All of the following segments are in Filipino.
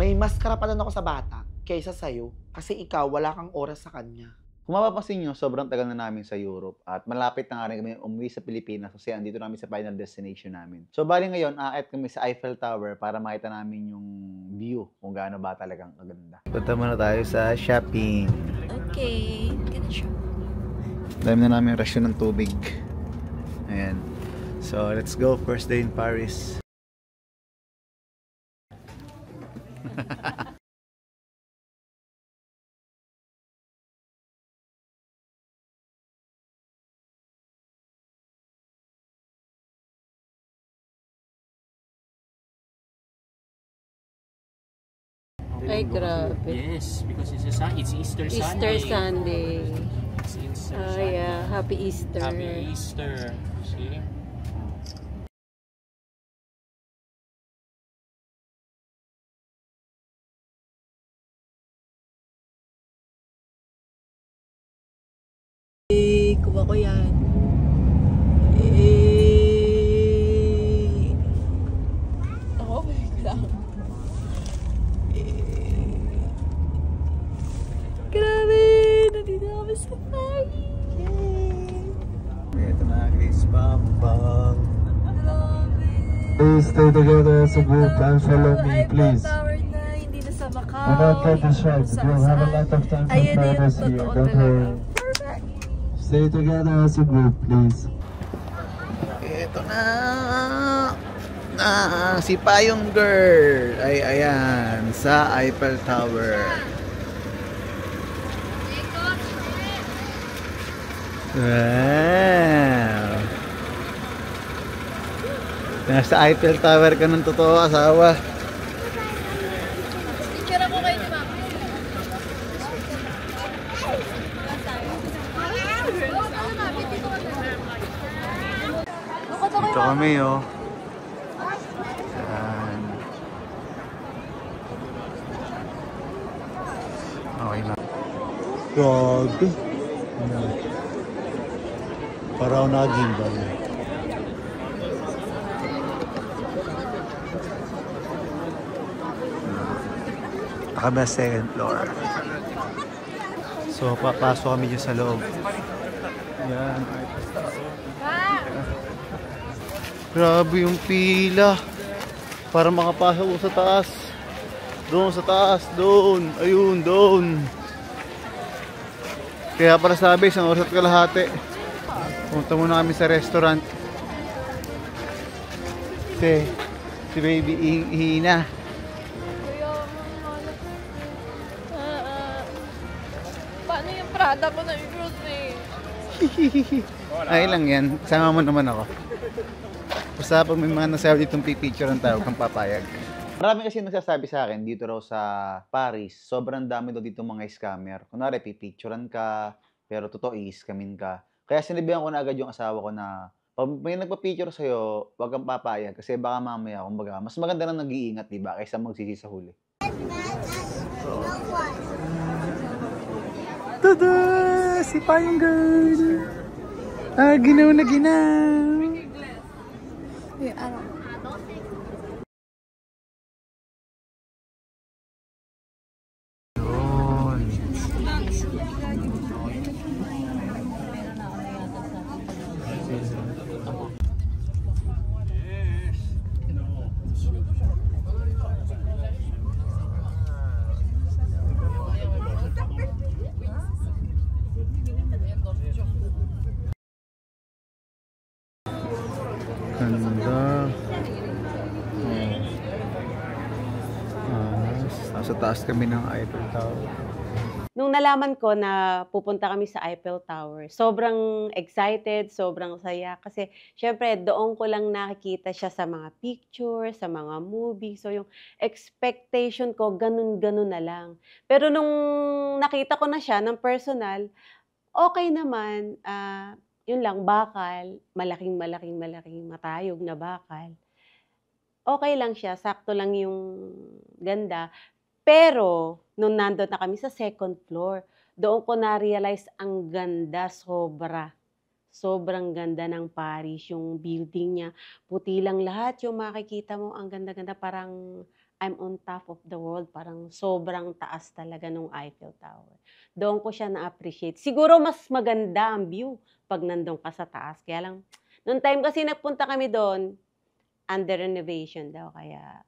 may mas karapatan ako sa bata kaysa sa'yo kasi ikaw wala kang oras sa kanya. Kung mapapansin nyo, sobrang tagal na namin sa Europe at malapit na nga rin kami umuwi sa Pilipinas kasi andito namin sa final destination namin. So, bali ngayon, aakyat kami sa Eiffel Tower para makita namin yung view kung gaano ba talagang kaganda. Punta muna tayo sa shopping. Okay, gonna shop. Dami na namin rasyon ng tubig. Ayan. So, let's go. First day in Paris. Ay, grabe. Yes, because it's Easter Sunday. Easter Sunday. It's Easter Oh Sunday. yeah, Happy Easter. Happy Easter. See? Kuha ko yan. Ako, wait lang. Grabe! Nandito kami sa Paris! Ito na, Chris Pampang. Grabe! Please stay together as a group and follow me, please. Tower na, hindi na sa Macau. Do not get distracted. We'll have a lot of time for Ayun na yung photos here. totoo Don't talaga. worry. Perfect! Stay together as a group, please. Ito na. Si Payong Girl ay ayan sa Eiffel Tower. Wow. Nasa Eiffel Tower ka ng totoo, asawa. Picture ako kayo ni Mama. Ito kami, oh. Ayan. Okay na. Gagi. Parang nag-gimbal. Kami sa second floor. So, papasok kami dyan sa loob. Yan. Grabe yung pila. Para makapasok sa taas. Doon sa taas. Doon. Ayun. Doon. Kaya para sabi, isang oras at kalahati. Punta muna kami sa restaurant. Si baby Hina. Paano yung Prada ko na i-cross eh? Ay lang yan. Sama mo naman ako. Basta pag may mga nasabi ditong pipicturean tayo, kang papayag. Marami kasi nagsasabi sa akin dito raw sa Paris, sobrang dami daw dito mga scammer. Kunwari, pipicturean ka, pero totoo i-scamin ka. Kaya sinabihan ko na agad yung asawa ko na pag may nagpa-picture sa'yo, huwag kang papayag kasi baka mamaya, kumbaga, mas maganda na nag-iingat, diba? Kaysa magsisi sa huli. Tada! Si Payong Girl! Ginaw na ginaw! Ganda. Nasa taas kami ng Eiffel Tower. Nung nalaman ko na pupunta kami sa Eiffel Tower, sobrang excited, sobrang saya. Kasi syempre, doon ko lang nakikita siya sa mga picture, sa mga movie. So yung expectation ko, ganun-ganun na lang. Pero nung nakita ko na siya ng personal, okay naman. Yun lang, bakal, malaking matayog na bakal. Okay lang siya, sakto lang yung ganda. Pero, nung nandun na kami sa second floor, doon ko na-realize ang ganda, sobra. Sobrang ganda ng Paris, yung building niya. Puti lang lahat yung makikita mo, ang ganda-ganda, parang I'm on top of the world. Parang sobrang taas talaga nung Eiffel Tower. Doon ko siya na-appreciate. Siguro mas maganda ang view pag nandun ka sa taas. Kaya lang, noong time kasi nagpunta kami doon, under renovation daw. Kaya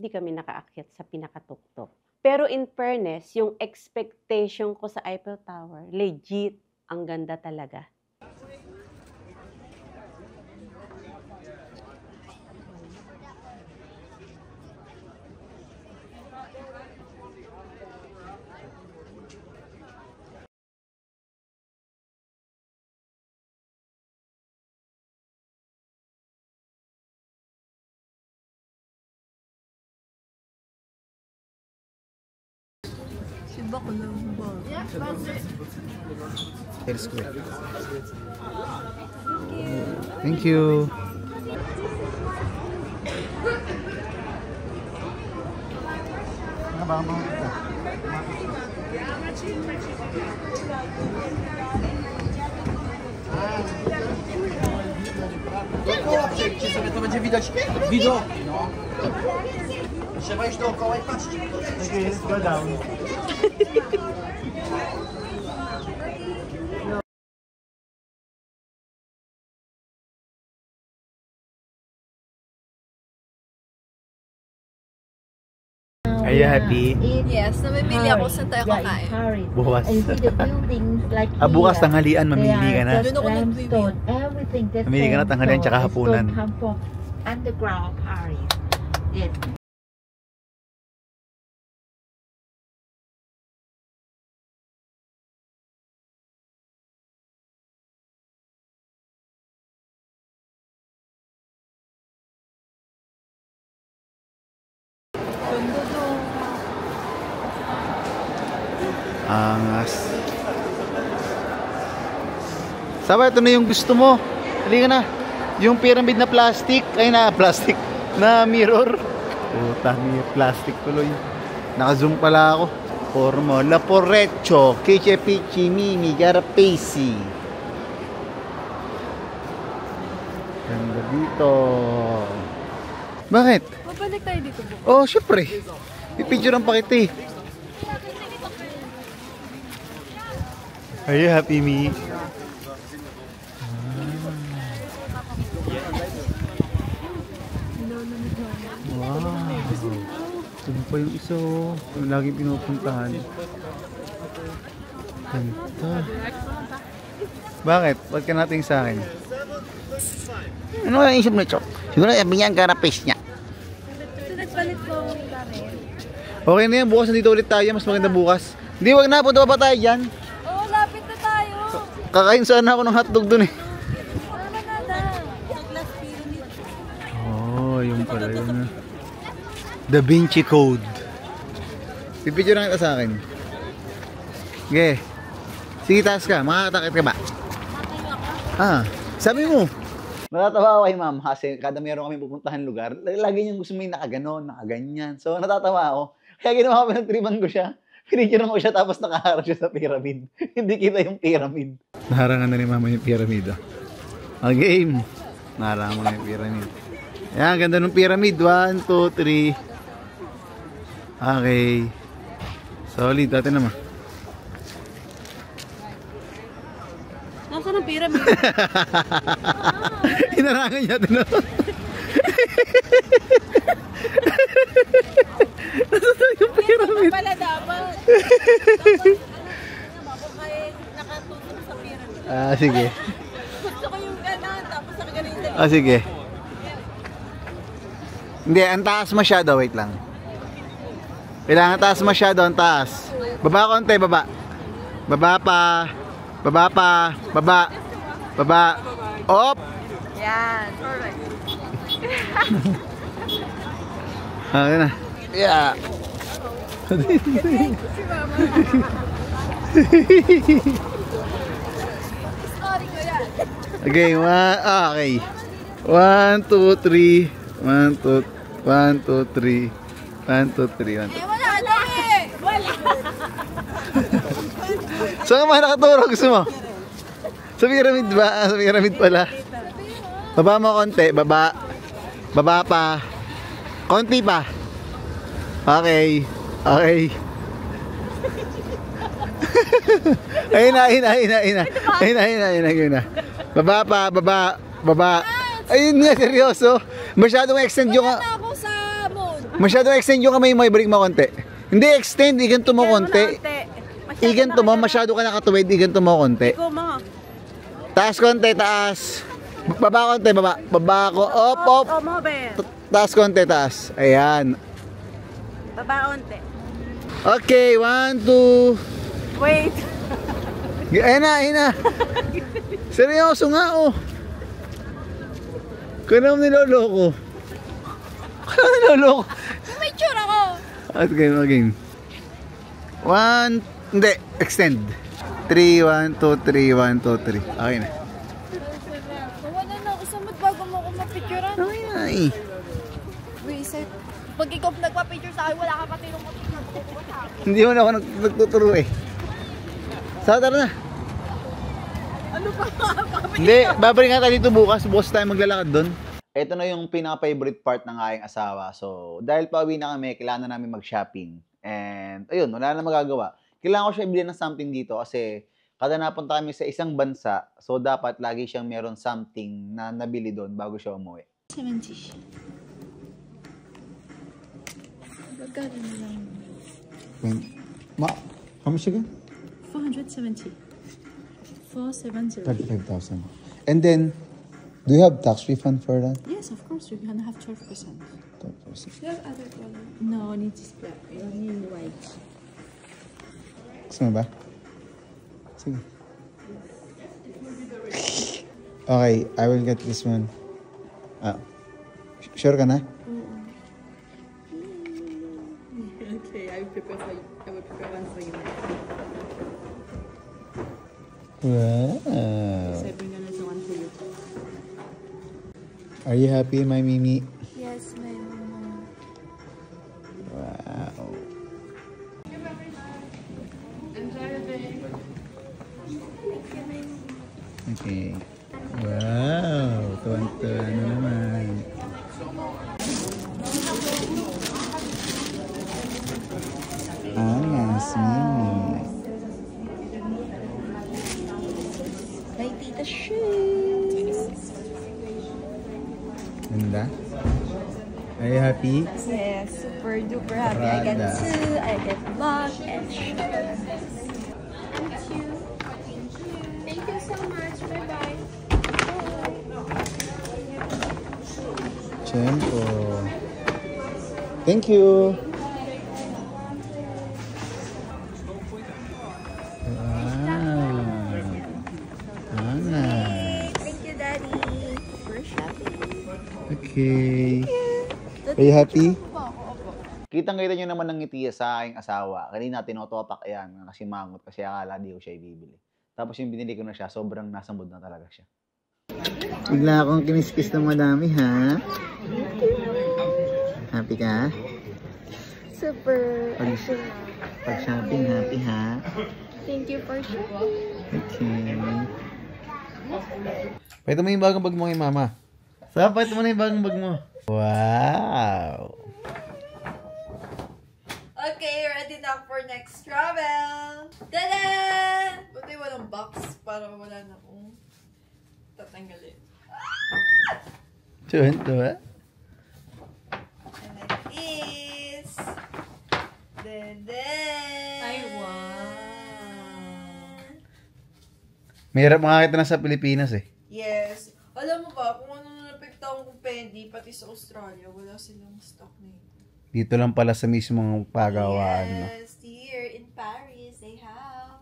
hindi kami nakaakyat sa pinakatuktok. Pero in fairness, yung expectation ko sa Eiffel Tower, legit, ang ganda talaga. Here's quick. Thank you. To będzie widać widoki, no. Trzeba iść dookoła i patrzeć. Okay, let's go down. Are you happy? Yes, namimili ako sa tayo kakain. Bukas. And see the buildings like Bukas here. tanghalian, mamili ka na. They are just Doon ako limestone, everything the Mamili ka na same. tanghalian So, tsaka the hapunan. stone come from underground Paris. Yes. Angas. Saba, ito na yung gusto mo. Halika na. Yung pyramid na plastic. Ay na, plastic. Na mirror. Puta, may plastic tuloy. Naka-zoom pala ako. Formula Porrecho. Kiche Pichi Mimi Garapesi. Ganda dito. Bakit? Mabalik tayo dito po. Oh, syempre. Pipicturean pa kita eh. Are you happy, me? Wow. Ito pa yung isa oh. Yung laging pinupuntahan. Ganda. Bakit? Ba't ka nating sa akin? Ano ang isip mo ito? Siguro sabi niya ang karapes niya. Nagpalit ko kami. Okay na yan, bukas nandito ulit tayo. Mas maganda bukas. Hindi, wag na. Punta pa tayo dyan. Oo, lapit na tayo. Kakain sana ako ng hotdog dun eh. Tama na na. Glass pyramid. Oh, yung pala yun. Da Vinci Code. Pipicture lang kita sa akin. Sige. Sige, taas ka. Makakatakit ka ba? Sabi mo. Natatawa ako kay ma'am kasi kada meron kami pupuntahan lugar, lagi niyang gusto may nakaganon, nakaganyan. So natatawa ako. Kaya ginawa ko, pinagtripan ko siya. Pinicture ko siya tapos nakaharap siya sa pyramid. Hindi kita yung pyramid. Naharangan na ni mama yung pyramid. Ang game. Naharangan mo na yung pyramid. Ayan, ganda ng pyramid. 1, 2, 3. Okay. Solid. Dati naman. Nasaan ang pyramid? Hinarangan niya din ako. Nasaan yung pyramid? Pala dapat. Ako kaya nakatutok sa pyramid. Sige. Gusto ko yung gano'n, tapos nakagaling dali. Sige. Hindi, ang taas masyado. Wait lang. Kailangan taas masyado, ang taas. Baba konti, baba. Baba pa. Baba pa. Baba. Baba. Op! Yan, alright. Okay na. Yeah. Sorry ko yan. Okay, okay. 1, 2, 3. 1, 2, 3. 1, 2, 3. 1, 2. Wala na eh! Wala! Saan ka ba nakaturo? Gusto mo? Sa pyramid ba? Sa pyramid pala. Baba mo konti. Baba. Baba pa. Konti pa. Okay. Okay. Ayun na. Baba pa, baba. Ayun nga, seryoso. Masyadong extend yung... Wala na ako sa mode. Masyadong extend yung kamay mo, ibalik mo konti. Hindi extend, iganto mo konti. Iganto mo, masyado ka nakatuwid, iganto mo konti. Ikaw mga. Taas konti, taas. Baba konti, baba. Baba ko, op. Oh, mo ba? Taas konti, taas. Ayan. Baba onte. Okay, 1, 2. Wait. Ayun na. Seryoso nga, oh. Kaya mo niloloko. May tsura ko. Again. 1, hindi, extend. 3, 1, 2, 3, 1, 2, 3. Okay na. Wala na ako sa mood bago mo ako mapicturean. Okay na eh. Reset. Pag ikaw nagpa-picture sa akin, wala ka pati nung mapicture. Hindi mo na ako nagtuturo eh. Tara na. Ano pa? Hindi, babalik nga tayo dito bukas. Bukas tayo maglalakad doon. Ito na yung pinaka-favorite part ng aking asawa. So, dahil pauwi na kami, kailangan na namin mag-shopping. And, ayun, wala na magagawa. Kailangan ko siya ibili ng something dito kasi kada napunta kami sa isang bansa, so dapat lagi siyang meron something na nabili doon bago siya umuwi. 70. Magkano na lang? How much again? 470. 470. 35,000. And then, do you have tax refund for that? Yes, of course. You're gonna have 12%. 12%. Do you have other color? No, need this black. You need white. Gusto mo ba? Sige. Okay, I will get this one. Sure ka na? Okay, I will prepare one for you. Wow. So I bring another one for you. Are you happy, my Mimi? Yes, my mama. Wow. Okay. Wow. Tuwan-tuwa na naman. Yes, Mimi. My tita shoes. Ganda? Are you happy? Yes, super duper happy. I get Prada. two, I get vlog and shoes. Thank you so much. Bye-bye. Tempo. Thank you. Thank you, Daddy, for shopping. Okay. Are you happy? Kitang-kita nyo naman ng ngiti sa aking asawa. Kanina tinotopak yan kasi mangot kasi akala di ko siya ibibili. Tapos yung binili ko na siya, sobrang nasa mood na talaga siya. Bigla akong kiniskis ng madami, ha? Happy ka? Super. Pag-shopping, happy, ha? Thank you for shopping. Okay. Pakita mo yung bagong bag mo kay mama. Pakita mo na yung bagong bag mo. Wow! Okay, ready na for next travel. Tada! Buti walang box para wala na akong tatanggalin. Tuwan-tuwa. And like this. Then. Ay, wow. Mahirap makakita na sa Pilipinas eh. Yes. Alam mo ba, kung ano na napagtaon kong Fendi, pati sa Australia, wala silang stock na yun. Dito lang pala sa mismong pagawaan. No? Yes, here in Paris, they have.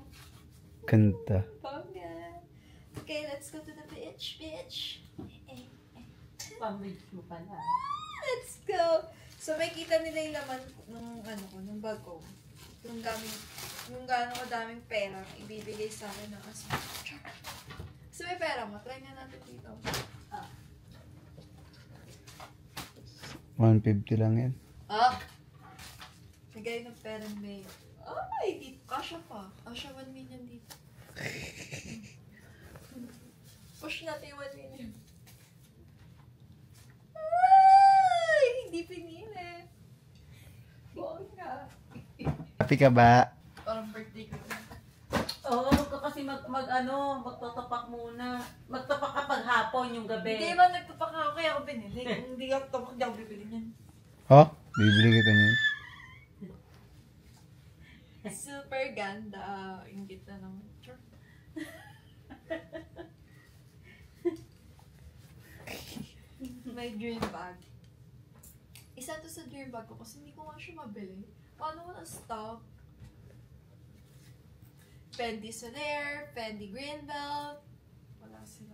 Kanta. Bongga. Okay, let's go to the beach. Pamilya mo pala. Let's go. So, may kita nila yung laman ng bag ko. Yung gano'ng kadaming pera ibibigay sa akin ng asma. So, may pera mo. Try nga natin dito. 150 lang yan. Nagay ng pera ng mayor. Ay, dito. Kasha pa. Kasha 1 million dito. Push natin yung 1 million. Ay, hindi pinili. Happy ka ba? Parang birthday ko. Oo, wag ka kasi magtatapak muna. Magtapak ka pag hapon yung gabi. Hindi ba nagtapak ako kaya ako binili? Kung hindi ako tapak, hindi ako bibili niyan. Ha? Bibili kita niyan. Super ganda. Ingit na naman. Sure. May dream bag. Isa to sa dream bag ko kasi hindi ko nga siya mabili. Paano ko na-stop? Fendi Soler, Fendi Greenbelt. Wala sila.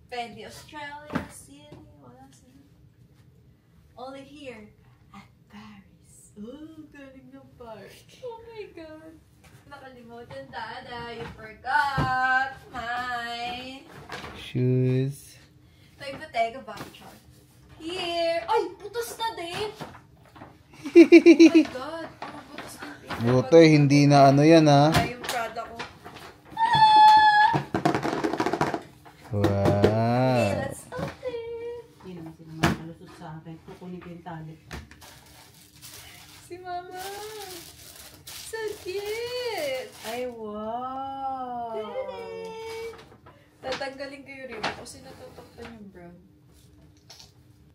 Fendi Australia, Sydney. Wala sila. Only here at Paris. Oh, galing ng Paris. Oh my God. Nakalimutan, Dada. You forgot my Shoes. may Bottega voucher. Here! Ay! Butas na din! Oh my God! Ano butas na din? Buti, hindi na ano yan ha. Ay, yung Prada ko. Wow. Okay, let's open! Hindi naman sila makalusot sa akin. Kukunin ko yung tali. Si Mama! So cute! Ay, wow! Tatanggalin ko yung ribbon kasi natutuktan yung brown.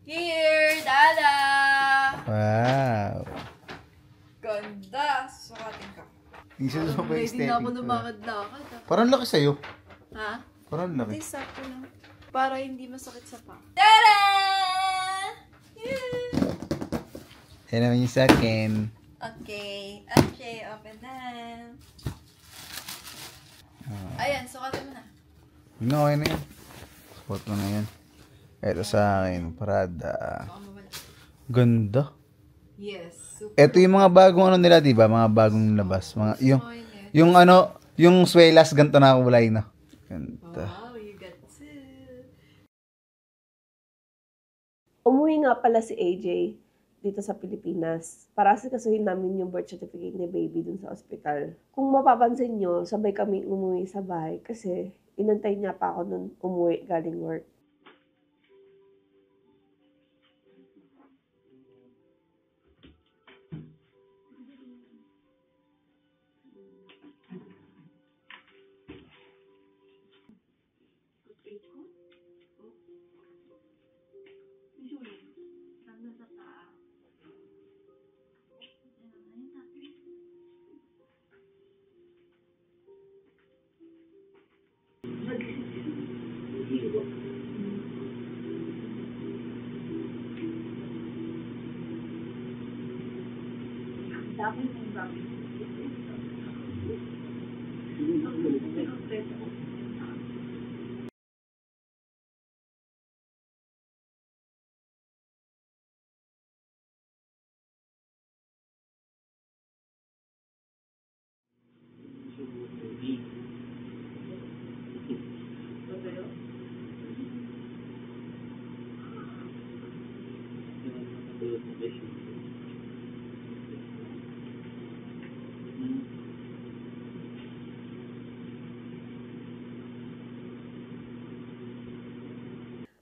Here! Dada! Wow. Ganda! Susukatin ka. Isa sa pa Hindi na ako aesthetic. lumakad-lakad. Parang laki sa'yo. Ha? Parang Hindi, laki. sakto lang. Para hindi masakit sa pa. Tada! Yeah! Yan naman yung sa akin. Okay. Okay, open na. Ayan, sukatin mo na. Yun na, okay na yan. Spot mo na yan. Ito sa akin, Prada. Baka mawala. Ganda. Yes, super. Ito yung mga bagong ano nila, di ba? Mga bagong labas. Mga, Okay. yung ano, yung swelas, ganito na kulay na. Ganda. Wow, you got two. Umuwi nga pala si AJ dito sa Pilipinas para asikasuhin namin yung birth certificate ni baby dun sa ospital. Kung mapapansin nyo, sabay kami umuwi sa bahay kasi inantay niya pa ako nun umuwi galing work.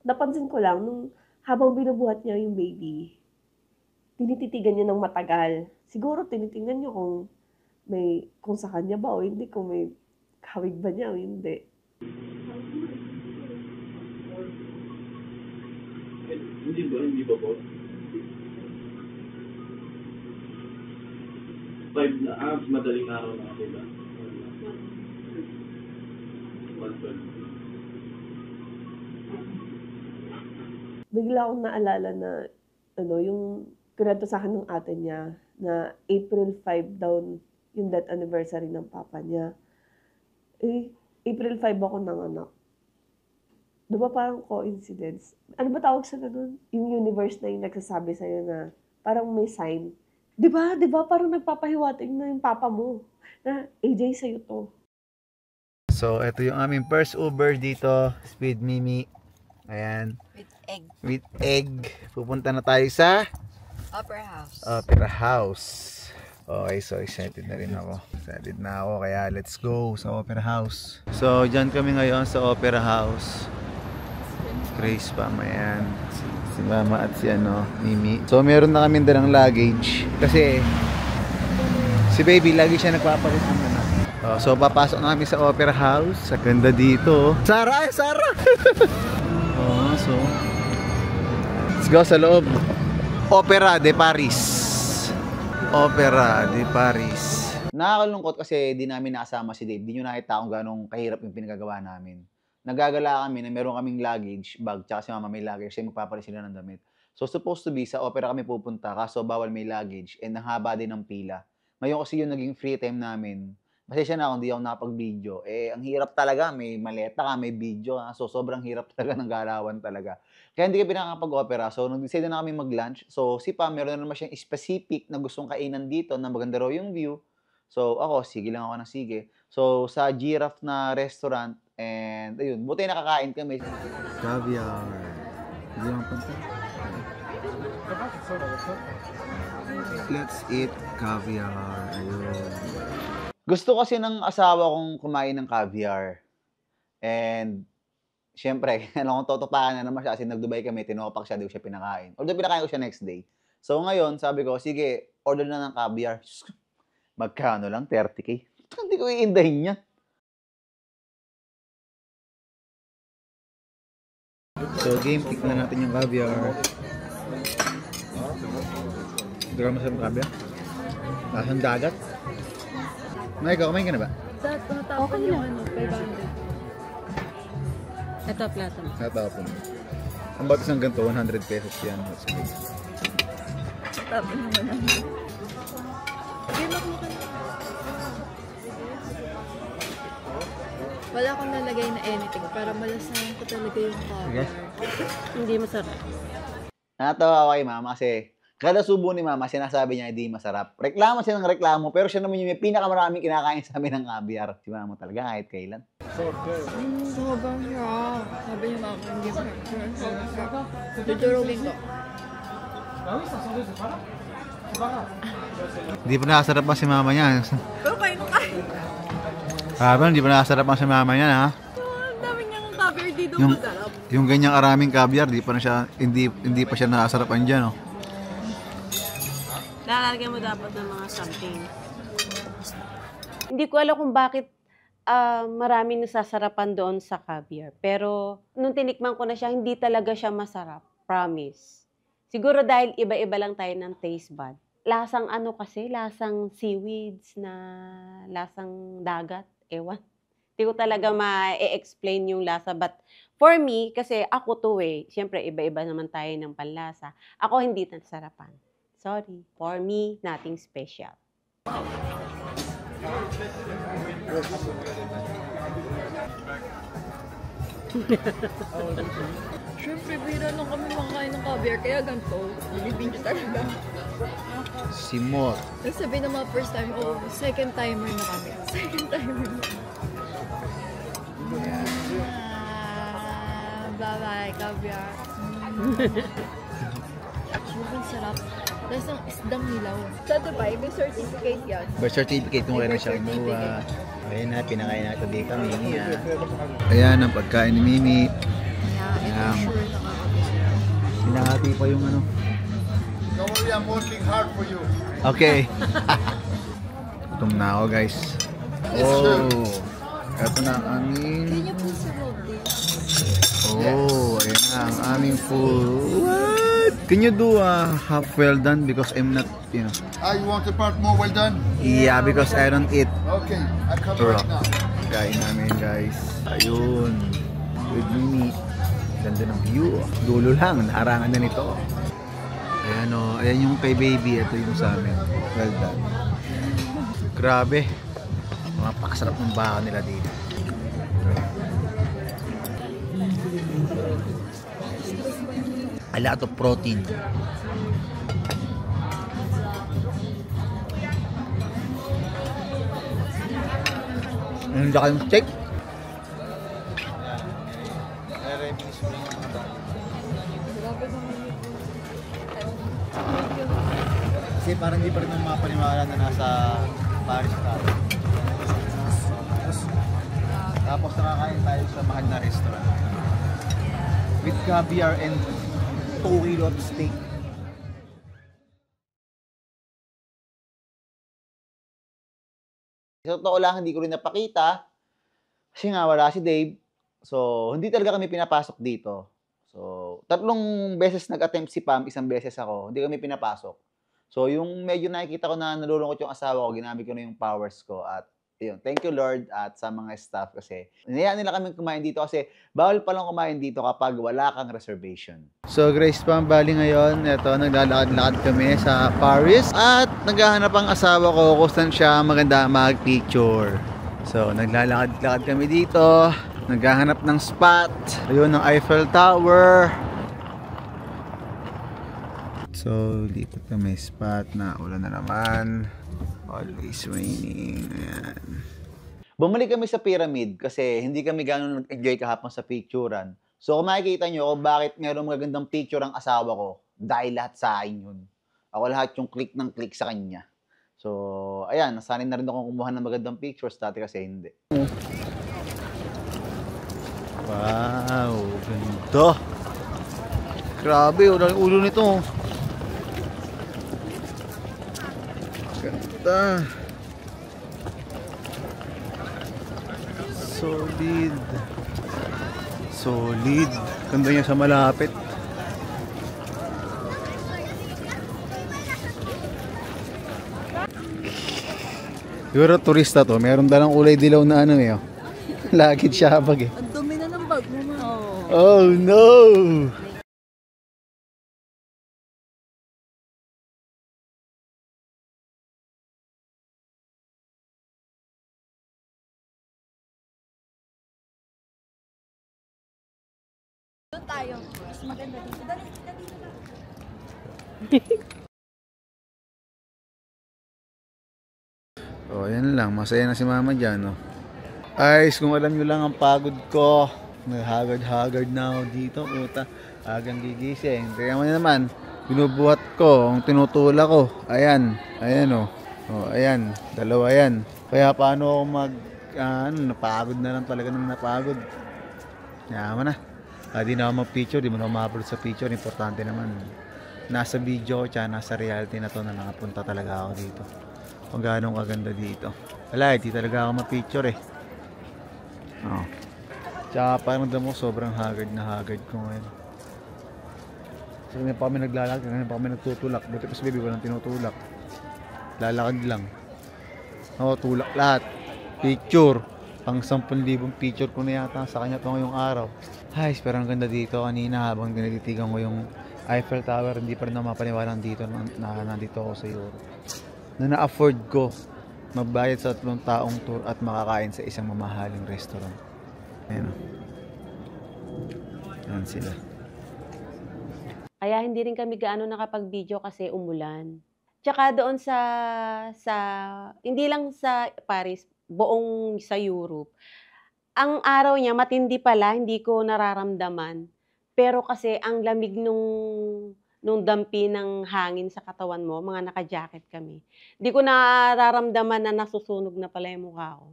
Napansin ko lang, nung habang binubuhat niya yung baby, tinititigan niya ng matagal. Siguro tinitingnan niya kung sa kanya ba o hindi, kung may hawig ba niya o hindi. Hindi ba po? 5 na, madaling araw na ako ba? 112. Bigla akong naalala na, yung kunento sa akin ng ate niya, na April 5 daw yung death anniversary ng papa niya. April 5 ako nanganak. Diba parang coincidence? Ano ba tawag sa ganun? Yung universe na yung nagsasabi sa'yo na parang may sign. Diba? Parang nagpapahiwatig na yung papa mo. Na, AJ, sa'yo to. So, ito yung aming first Uber dito. Speed Mimi. Ayan. With egg. With egg. Pupunta na tayo sa Opera House. Opera House. Okay, so excited na rin ako. Excited na ako, kaya let's go sa Opera House. So, dyan kami ngayon sa Opera House. Grace pa, ayan. Si Mama at si Mimi. So, meron na kami dalang luggage. Kasi, Si baby, lagi siya nagpapalit ng ano. So, papasok na kami sa Opera House. Sa ganda dito. Sarah! Sarah! So, let's go sa loob. Opera de Paris. Opera de Paris. Nakakalungkot kasi di namin nakasama si Dave. Di nyo nakita kung gano'ng kahirap yung pinagagawa namin. Nagagala kami na meron kaming luggage, bag, tsaka si mama may luggage kasi magpapalit sila ng damit. So, supposed to be, sa opera kami pupunta, kaso bawal may luggage and ang haba din ng pila. Ngayon kasi yung naging free time namin, pasensya na kung di ako nakapag-video. Ang hirap talaga, may maleta ka, may video ka, so sobrang hirap talaga ng galawan talaga. Kaya hindi kami nakakapag-opera, so nag-decide na kami mag-lunch. So, si Pam, meron na naman siyang specific na gustong kainan dito na maganda raw yung view. So, ako, sige lang ako ng sige. So, sa Giraffe na restaurant, and ayun, buti nakakain kami. Caviar. Hindi lang punta. Let's eat caviar. Ayun. Gusto kasi ng asawa kong kumain ng caviar. And, syempre, alam kong totopakan na naman siya kasi nag-Dubai kami, tinopak siya, di ko siya pinakain. Although pinakain ko siya next day. So, ngayon, sabi ko, sige, order na ng caviar. Magkano lang? 30K? Hindi ko iindahin yan. So, game, pick na natin yung caviar. Dura mo sa caviar? Lasang dagat? Ikaw, kumain ka na ba? Natapon yung 500. Ito, plato mo. Natapon. Ang batas ng ganito, 100 pesos yan. That's good. Natapon yung 100. Wala akong nalagay na anything para malasahan ko talaga yung caviar. Hindi masarap. Natawa kay mama kasi kada subo ni mama sinasabi niya hindi masarap. Reklamo siya ng reklamo pero siya naman yung may pinakamaraming kinakain sa amin ng caviar. Si mama talaga kahit kailan. Sobrang sarap. Sabi niya mama, hindi masarap. Tutulogin ko. Hindi pa nakasarap pa si mama niya. Pero kain na kain. Hindi pa nakasarap pa si mama niya, ha? Ang dami niyang caviar dito Yung, masarap. yung ganyang araming caviar, hindi pa siya nakasarapan dyan, oh. Lalagyan mo dapat ng mga something. Hindi ko alam kung bakit marami nasasarapan doon sa caviar. Pero nung tinikman ko na siya, hindi talaga siya masarap. Promise. Siguro dahil iba-iba lang tayo ng taste bud. Lasang ano kasi, lasang seaweeds na lasang dagat. Ewan. Hindi ko talaga ma-explain yung lasa. But for me, kasi ako to siyempre iba-iba naman tayo ng panlasa. Ako hindi nasarapan. Sorry. For me, nothing special. Siyempre, bira lang kami makain ng caviar, kaya ganito. Binibinyo talaga. Simot. Tapos sabi ng mga first time, second timer na kami. Second timer na. Bye-bye, caviar. Sobrang sarap. Tapos ang isdang nilaw. Sa Dubai, may certificate yan. Birth certificate kung kailan siya kinuha. Ayan na, pinakain natin di kami. Ayan ang pagkain ni Mimi. Ayan. Pinahati pa yung ano. Don't worry, I'm working hard for you. Okay. Gutom na ako, guys. Oh. Ito na ang aming... Hindi niyo po sa road Oh, ayan na ang aming food. What? Can you do a half well done because I'm not, you know. You want the part more well done? Yeah, because I don't eat. Okay, I'm coming right now. Kain namin, guys. Ayun. With Mimi. Ganda ng view. Dulo lang. Naharangan na nito. Ayan o. Ayan yung kay baby. Ito yung sa amin. Well done. Grabe. Napakasarap ng baka nila dito. A lot of protein. Ang laki ng steak. Kasi parang hindi pa rin mapaniwala na nasa Paris tayo. Tapos nakakain tayo sa mahal na restaurant. With caviar and 2 kilo of steak. Sa totoo lang, hindi ko rin napakita. Kasi nga, wala si Dave. So, hindi talaga kami pinapasok dito. So, 3 beses nag-attempt si Pam, 1 beses ako. Hindi kami pinapasok. So, yung medyo nakikita ko na nalulungkot yung asawa ko, ginamit ko na yung powers ko. At yun, thank you Lord at sa mga staff kasi hinayaan nila kami kumain dito kasi bawal palang kumain dito kapag wala kang reservation. So Grace Pam, bali ngayon, eto, naglalakad-lakad kami sa Paris at naghahanap ang asawa ko kung saan siya maganda mag-picture. So naglalakad-lakad kami dito, naghahanap ng spot. Ayun ang Eiffel Tower. So dito kami spot na ulan na naman. Always raining. Ayan. Bumalik kami sa pyramid kasi hindi kami gano'n nag-enjoy kahapon sa picturean. So kung makikita nyo kung bakit meron magagandang picture ang asawa ko, dahil lahat sa akin yun. Ako lahat yung click ng click sa kanya. So, ayan, nasanay na rin ako kumuha ng magandang pictures dati kasi hindi. Wow, ganda. Grabe, ulang ulo nito. Ganda. Solid. Solid. Ganda niya sa malapit. Siguro turista to. Meron dalang kulay dilaw na ano eh. Lagid siya habag eh. Ang dumi na ng bag mo, ma. Oh no! Doon tayo. Mas maganda dito. Dali, dali na lang. Oh, yan lang. Masaya na si mama dyan, no? Guys, kung alam nyo lang ang pagod ko. Nahagard-hagard na ako dito. Puta, agang gigising. Kaya mo naman, binubuhat ko, ang tinutulak ko. Ayan. Ayan, oh. Oh, ayan. Dalawa yan. Kaya paano ako napagod na lang talaga nang napagod. Yaman na. Di na ako mag-picture, di mo na ma-upload sa picture. Importante naman. Nasa video ko, tsaka nasa reality na to na nakapunta talaga ako dito. Kung gaano kaganda dito. Wala, di talaga ako ma-picture eh. Oh. Tsaka parang damo sobrang haggard na haggard ko ngayon. So ngayon pa kami naglalakad, ngayon pa kami nagtutulak. Buti pa si baby walang tinutulak. Lalakad lang. Oo, tulak lahat. Picture. Pang 10,000 picture ko na yata sa kanya pa ngayong araw. Ay, pero ang ganda dito kanina habang tinititigan ko yung Eiffel Tower. Hindi pa rin na mapaniwalang dito na nandito ako sa Europe. Na na-afford ko magbayad sa 3 taong tour at makakain sa isang mamahaling restaurant. Ayan o. Ayan sila. Kaya hindi rin kami gaano nakapag-video kasi umulan. Tsaka doon sa hindi lang sa Paris, buong sa Europe. Ang araw niya matindi pala, hindi ko nararamdaman. Pero kasi ang lamig nung dampi ng hangin sa katawan mo, mga naka-jacket kami. Hindi ko nararamdaman na nasusunog na pala yung mukha ko.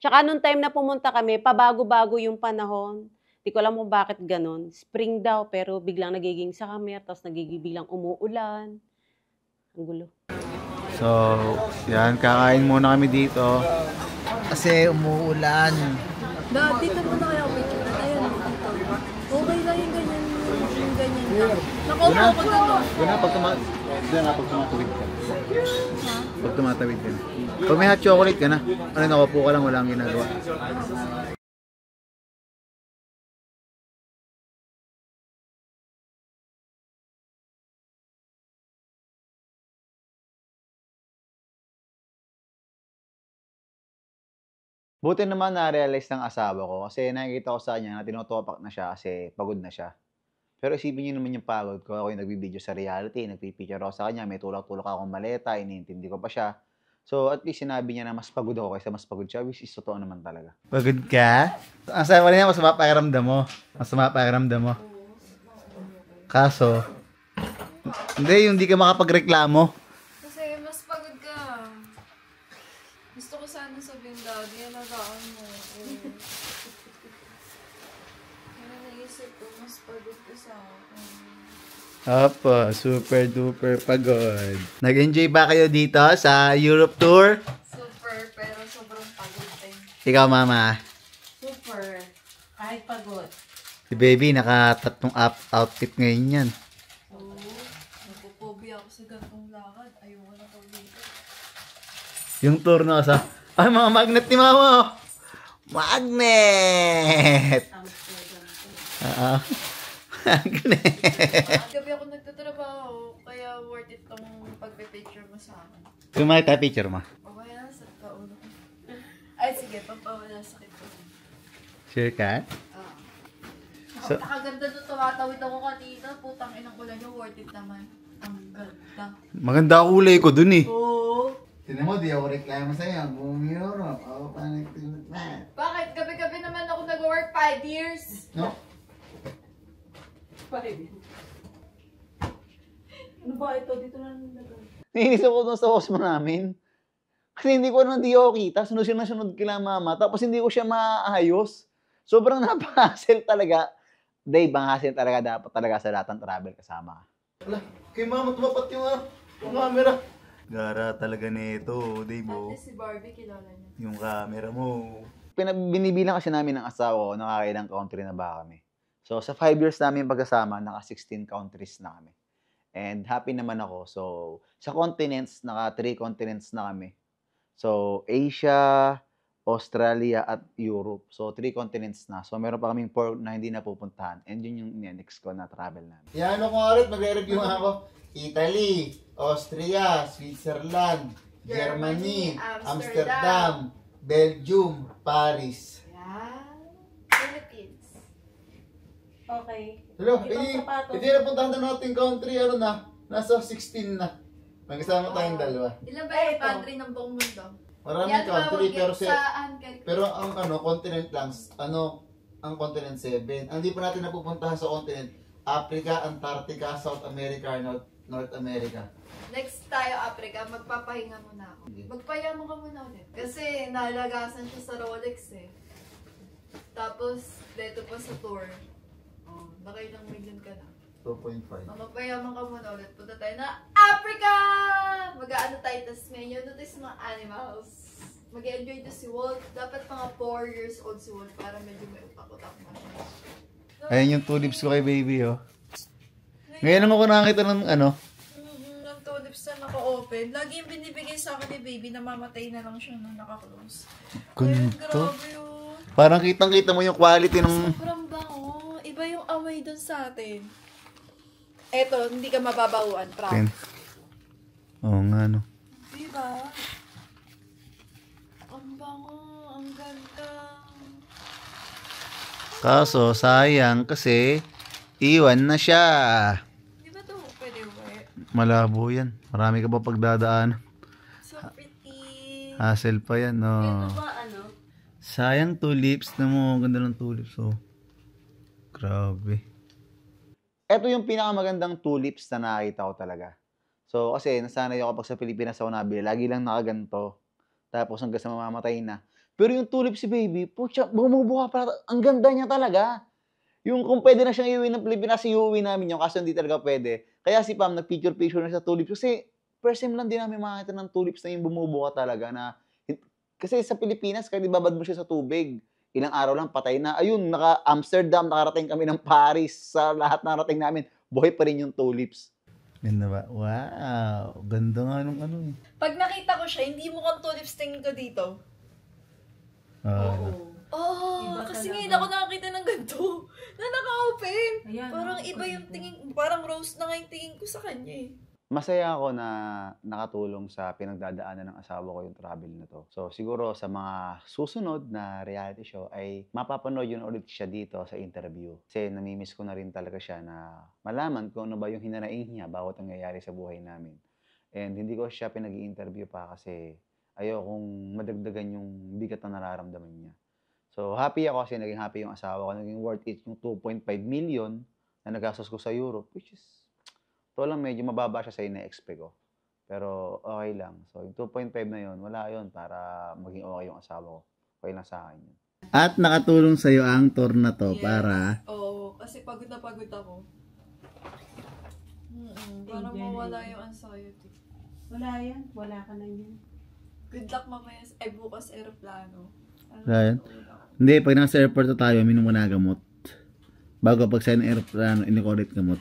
Tsaka nung time na pumunta kami, pabago-bago yung panahon. Hindi ko alam kung bakit ganun. Spring daw, pero biglang nagiging summer, tapos nagiging biglang umuulan. Ang gulo. So, yan, kakain muna kami dito. Kasi umuulan. Dito muna kaya ako picture. Ayun, dito. Okay lang yung ganyan. Yung ganyan lang. Nakaupo ko doon. Doon na, pag tumatawid ka. Pag tumatawid ka. Pag may hot chocolate ka na, nakaupo ka lang, wala kang ginagawa. Buti naman na-realize ng asawa ko kasi nakikita ko sa kanya na tinotopak na siya kasi pagod na siya. Pero isipin niyo naman yung pagod ko. Ako yung nagbibideo sa reality, nagpipicture ako sa kanya, may tulak-tulak akong maleta, iniintindi ko pa siya. So at least sinabi niya na mas pagod ako kaysa mas pagod siya, which is totoo naman talaga. Pagod ka? Ang sabi niya, masama pakiramdam mo. Masama pakiramdam mo. Kaso, hindi ka makapagreklamo. Kasi mas pagod ka. Gusto ko sana sabihin, Daddy, alagaan mo. Kaya naisip ko, mas pagod ka sa akin. Opo, super duper pagod. Nag-enjoy ba kayo dito sa Europe tour? Super, pero sobrang Ikaw, mama. Super. Kahit pagod. Si baby, naka-tatlong outfit ngayon yan. Oo. Nagpo-phobia ako sa gantong lakad. Ayoko na dito. Yung tour na sa... Ay, mga magnet ni mama! Oh. Magnet! Oo. Magnet! Gabi ako nagtatrabaho, kaya worth it tong pagpe-picture mo sa akin. Kumain tayo picture mo. Mamaya na sa kaulo ko. Ay, sige, pampawala sa sakit ko. Sure ka? So, nakaganda doon, tumatawid ako kanina. Putang inang ulan nyo, worth it naman. Ang ganda. Maganda kulay ko dun eh. Oo. Tinan mo, di ako reklamo sa'yo. Buong Europe. Ako pa nagtinat na. Bakit? Gabi-gabi naman ako nag-work 5 years. No? Ano ba ito? Dito na nilagay. Nainis ako dun sa Osmo namin. Kasi hindi ko na hindi ako kita. Sunod kila mama. Tapos hindi ko siya maayos. Sobrang napaka-hassle talaga. Dave, ang hassle talaga dapat talaga sa lahat ng travel kasama ka. Wala, kay mama tumapat yung camera. Gara talaga nito, Dave. At least si Barbie kilala niya. Yung camera mo. Binibilang kasi namin ng asawa ko, nakakailang country na ba kami. So, sa 5 years namin pagkasama, naka 16 countries na kami. And happy naman ako. So, sa continents, naka 3 continents na kami. So, Asia, Australia, at Europe. So, 3 continents na. So, meron pa kaming 4 na hindi napupuntahan. And yun yung next ko na travel namin. Yan ako nga ulit, magre-review ako. Italy, Austria, Switzerland, Germany, Amsterdam, Belgium, Paris. Yan. Philippines. Okay. Hello, Ibang sapatos. hindi napuntahan na natin country, ano na, nasa 16 na. Magkasama tayong dalawa. Ilan ba yung country ng buong mundo? Maraming country, pero saan? pero ang continent lang, ang continent 7. Ang di pa natin napupuntahan sa continent, Africa, Antarctica, South America, North America. Next tayo, Africa, magpapahinga muna ako. Magpayaman ka muna ulit. Kasi nahalagasan siya sa Rolex eh. Tapos, dito pa sa tour. Oh, nakailang million ka na. 2.5. Magpayaman ka muna ulit. Punta tayo na Africa! Mag-aano tayo, tas may yun notice mga animals. Mag-enjoy to si Walt. Dapat mga 4 years old si Walt para medyo may utak-utak na siya. Ayun yung tulips ko kay baby, oh. Ngayon lang ako nakakita ng Ng tulips na naka-open. Lagi yung binibigay sa akin ni baby, namamatay na lang siya na naka-close. Ayun, grabe yun. Parang kitang-kita mo yung quality ng... Sobrang bango. Iba yung amoy dun sa atin. Eto, hindi ka mababawan, proud. Oo nga, no. Diba? Ang bango, ang ganda. Kaso, sayang kasi iwan na siya. Di ba ito pwede uwi? Malabo yan. Marami ka pa pagdadaan. So pretty. Hassle pa yan, no. Ito ba ano? Sayang tulips na mo. Ganda ng tulips, oh. Grabe. Ito yung pinakamagandang tulips na nakita ko talaga. So, kasi nasanay ako pag sa Pilipinas ako nabili. Lagi lang nakaganto. Tapos hanggang sa mamamatay na. Pero yung tulip si baby, pucha, bumubuha pa. Ang ganda niya talaga. Yung kung pwede na siyang iuwi ng Pilipinas, iuwi namin yun. Kaso hindi talaga pwede. Kaya si Pam, nag-picture na sa tulips. Kasi first time lang din namin makakita ng tulips na yung bumubuha talaga. Na, kasi sa Pilipinas, kahit ibabad mo siya sa tubig, ilang araw lang patay na. Ayun, naka-Amsterdam, nakarating kami ng Paris. Sa lahat na narating namin, buhay pa rin yung tulips. Ganda ba? Wow! Ganda nga nung ano eh. Pag nakita ko siya, hindi mo kang tulips tingin ko dito. Oh, kasi ngayon ako nakakita ng ganito na naka-open. Ayan, parang iba yung tingin, parang rose na nga yung tingin ko sa kanya eh. Masaya ako na nakatulong sa pinagdadaanan ng asawa ko yung travel na to. So siguro sa mga susunod na reality show ay mapapanood yun ulit siya dito sa interview. Kasi namimiss ko na rin talaga siya na malaman kung ano ba yung hinanaing niya bawat ang nangyayari sa buhay namin. And hindi ko siya pinag-i-interview pa kasi ayokong madagdagan yung bigat na nararamdaman niya. So happy ako kasi naging happy yung asawa ko. Naging worth it yung 2.5 million na nagastos ko sa Europe, which is ito lang medyo mababa siya sa ina-expect ko. Pero okay lang. So yung 2.5 na yun, wala yun para maging okay yung asawa ko. Okay lang sa akin yun. At nakatulong sa'yo ang tour na to para... Oo, kasi pagod na pagod ako. Para mawala yung anxiety. Wala yan. Wala ka na yan. Good luck mamaya. Ay, bukas aeroplano. Ayan. Hindi, pag nasa airport na tayo, minum mo na gamot. Bago pag sa aeroplano, inikorek gamot.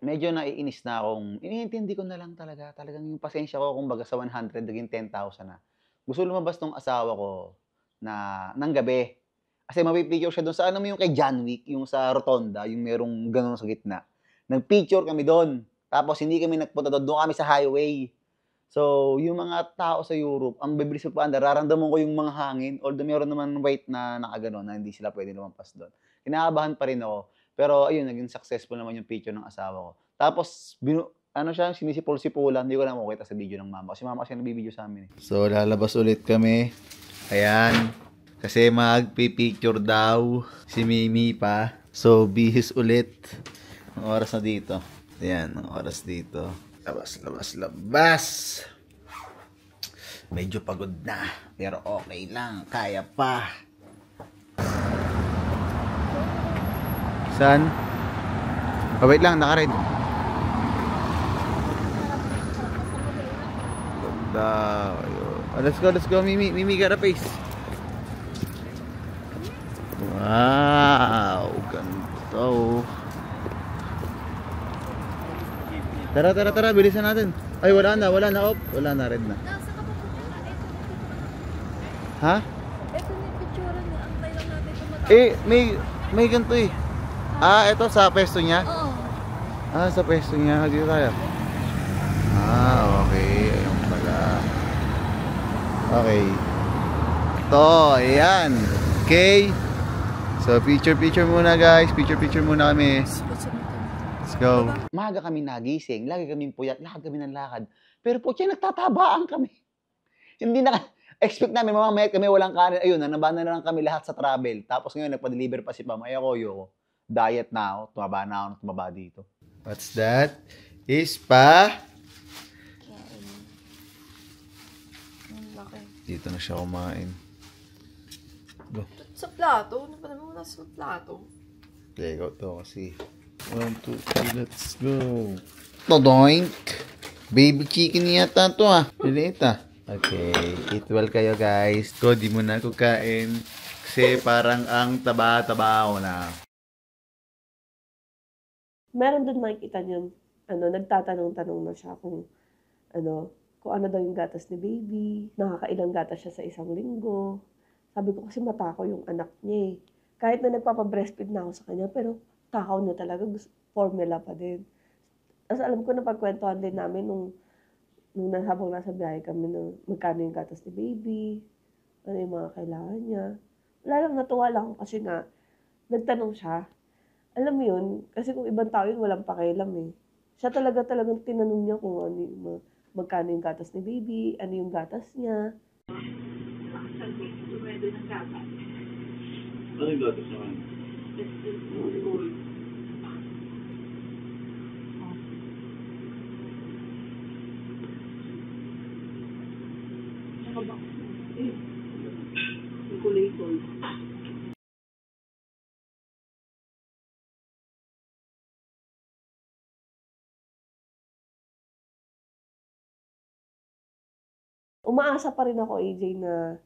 Medyo naiinis na akong, iniintindi ko na lang talaga. Talagang yung pasensya ko, kumbaga sa 100, naging 10,000 na. Gusto lumabas tong asawa ko na ng gabi. Kasi mapipicture siya doon sa, ano mo yung kay John Wick, yung sa Rotonda, yung merong ganun sa gitna. Nagpicture kami doon. Tapos hindi kami nagpunta doon, doon kami sa highway. So, yung mga tao sa Europe, ang bibilis pa, nararamdaman ko yung mga hangin, although meron naman weight na nakaganon, na hindi sila pwede lumampas doon. Kinakabahan pa rin ako. Pero ayun, naging successful naman yung picture ng asawa ko. Tapos, sinisipol-sipulan, hindi ko na makita sa video ng mama. Kasi mama kasi nabibideo sa amin. So, lalabas ulit kami. Ayan. Kasi magpipicture daw si Mimi pa. So, bihis ulit. Ang oras na dito. Ayan, ang oras dito. Labas. Medyo pagod na. Pero okay lang. Kaya pa. Saan? Oh, wait lang. Naka-red. Let's go, Mimi. Mimi, got a face. Wow. Ganito. Tara, bilisan natin. Ay, wala na, op. Wala na, red na. Ha? Ito na yung picture na, antay lang natin tumatawag. May ganito eh. Ito sa pwesto niya? Oo. Sa pwesto niya. Dito tayo. Okay. Ayun pala. Okay. Ito, ayan. Okay. So, picture muna guys. Picture muna kami. Let's go. Maga kami nagising, lagi kaming puyat, lakad kami ng lakad. Pero po, nagtatabaan kami. Hindi expect namin, mamaya kami walang kanin. Ayun, nabana na lang kami lahat sa travel. Tapos ngayon, nagpa-deliver pa si Pam. Ayoko. Diet na ako. Tumaba dito. What's that? Ispa? Dito na siya kumain. Go. Sa plato? Ano pa naman wala sa plato? Okay, go to kasi. 1, 2, 3, let's go. Todoink. Baby chicken yata to Lilit Okay, eat well kayo guys. Ko, di mo na ako kain. Kasi parang ang taba-taba ako na. Meron doon makikita niyo, nagtatanong-tanong na siya kung ano daw yung gatas ni baby. Nakakailang gatas siya sa isang linggo. Sabi ko kasi matakaw yung anak niya eh. Kahit na nagpapa-breastfeed na ako sa kanya, pero takaw na talaga, formula pa din. Tapos alam ko na pagkwentuhan din namin nung habang nasa biyahe kami ng magkano yung gatas ni baby, ano yung mga kailangan niya. Wala lang, natuwa lang kasi nga, nagtanong siya. Alam mo yun, kasi kung ibang tao yun, walang pakialam eh. Siya talagang tinanong niya kung ano yung magkano yung gatas ni baby, ano yung gatas niya. Ano yung gatas naman? Yung kulay gold. Umaasa pa rin ako, AJ, na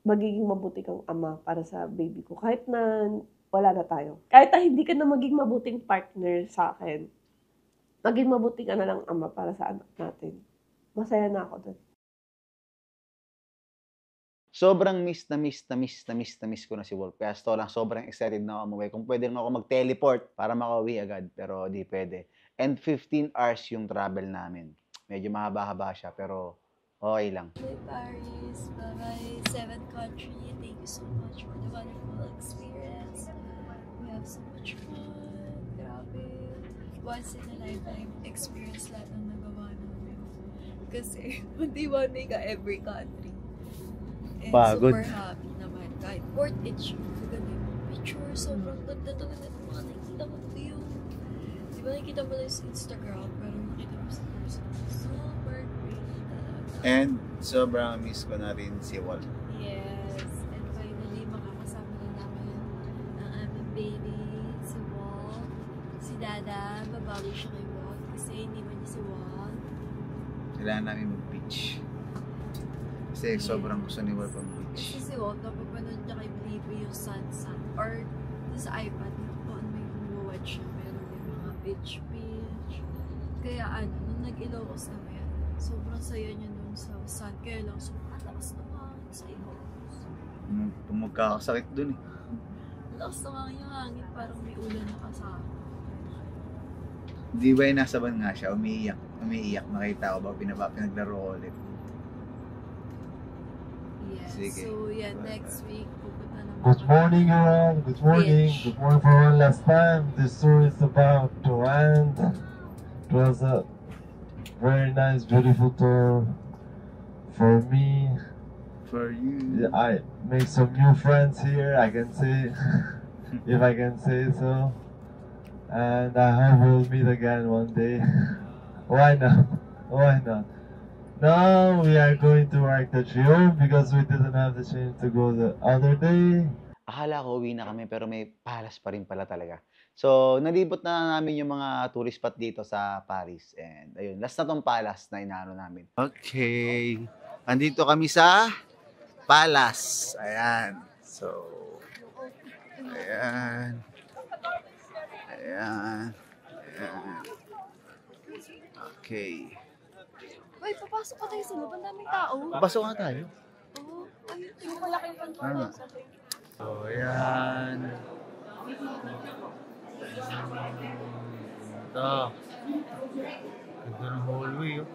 magiging mabuti kang ama para sa baby ko. Kahit na wala na tayo. Kahit na hindi ka na maging mabuting partner sa akin, maging mabuti ka na lang ama para sa anak natin. Masaya na ako doon. Sobrang miss ko na si Wolf. Kaya sobrang excited na ako umuwi. Kung pwede rin ako mag-teleport para makauwi agad. Pero di pwede. And 15 hours yung travel namin. Medyo mahaba-haba siya, pero okay lang. Bye Paris, bye-bye 7th country. Thank you so much for the wonderful experience. We have so much fun. Grabe. Once in a lifetime experience lahat ng nagawa namin. Kasi, hindi one day ka every country. And Pagod. super happy naman. Kahit port itch, maganda yung picture. Sobrang ganda talaga ng mga nakikita mong view. Di ba nakikita mo lang sa Instagram, pero nakikita mo sa person. Super great talaga. And sobrang miss ko na rin si Wolf. Yes. And finally, makakasama na namin ang aming baby, si Walt. Si Dada, babawi siya kay Walt kasi hindi man niya si Walt. Kailangan namin mag-beach. Kasi sobrang gusto ni Wolf ang beach. Kasi si Walt, napapanood niya kay Blippi yung sunset. Or sa iPad, kung ano yung watch niya. Meron yung mga beach. Kaya nung nag-Ilocos kami, sobrang saya niya nun sa sun. Kaya lang, sobrang lakas naman sa Ilocos. Magkakasakit dun eh. Lakas naman yung hangin, parang may ulan na kasama. Di ba yung nasa van nga siya, umiiyak, nakita ko ba, pinaglaro ko ulit. Yeah, Sige. so yeah, next week, pupunta naman. Good morning, everyone. Good morning. Beach. Good morning for one last time. This tour is about to end. It was a very nice, beautiful tour for me. For you. I made some new friends here, I can say, if I can say so. And I hope we'll meet again one day. Why not? Why not? Now we are going to Arc de Triomphe because we didn't have the chance to go the other day. Akala ko uwi na kami pero may palace pa rin pala talaga. So, nalibot na namin yung mga tourist spot dito sa Paris. And ayun, last na tong palace na inaano namin. Okay. Andito kami sa palace. Ayan. So, ayan. Ayan. Ayan. Okay. Uy, papasok pa tayo sa loob. Ang daming tao. Pasok nga tayo. Oo. Ayun, yung malaking pantong Ano? So, ayan. Ito. Ganda ng hallway, oh.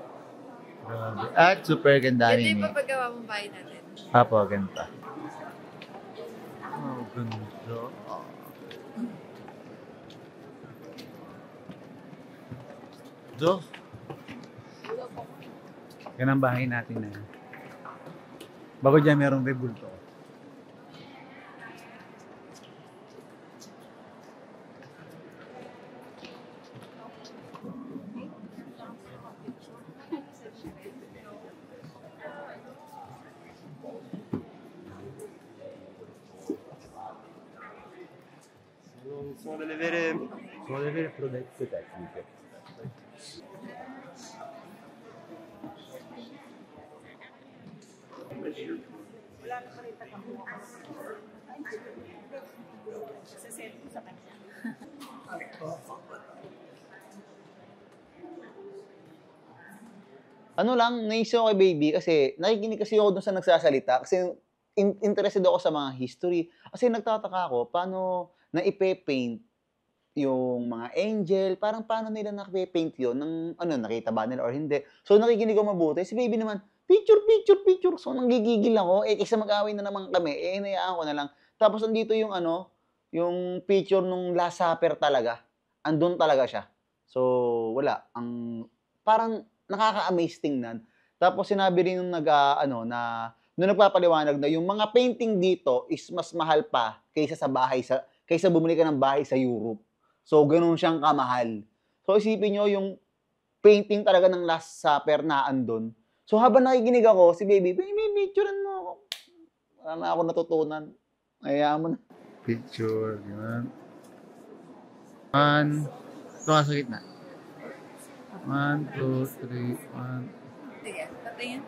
Grabe. At super ganda Ito ni yung papagawa mong bahay natin. Apo, ganda. Oh, ganda. Ito. Yan ang bahay natin na. Bago dyan, merong rebulto. Sono delle vere prodezze tecniche. Ano lang, naisip ako kay baby kasi nakikinig kasi ako dun sa nagsasalita kasi interested ako sa mga history. Kasi nagtataka ako, paano na-ipe-paint yung mga angel, parang paano nila na-paint yun, ng, nakita ba nila or hindi. So nakikinig ako mabuti. Si baby naman, picture. So nanggigigil ako, isa mag-away na naman kami, hinayaan ko na lang. Tapos andito yung yung picture nung Last Supper talaga. Andun talaga siya. So wala, parang nakaka-amaze tingnan. Tapos sinabi rin nung nung nagpapaliwanag na yung mga painting dito is mas mahal pa kaysa bumili ka ng bahay sa Europe. So ganoon siyang kamahal. So isipin nyo yung painting talaga ng Last Supper na andun. So habang nakikinig ako, si baby, picturean mo ako. Wala na ako natutunan. Hayaan mo na. Picture, yan. Ito ka sa gitna. 1, 2, 3, 1. Sige, patingin.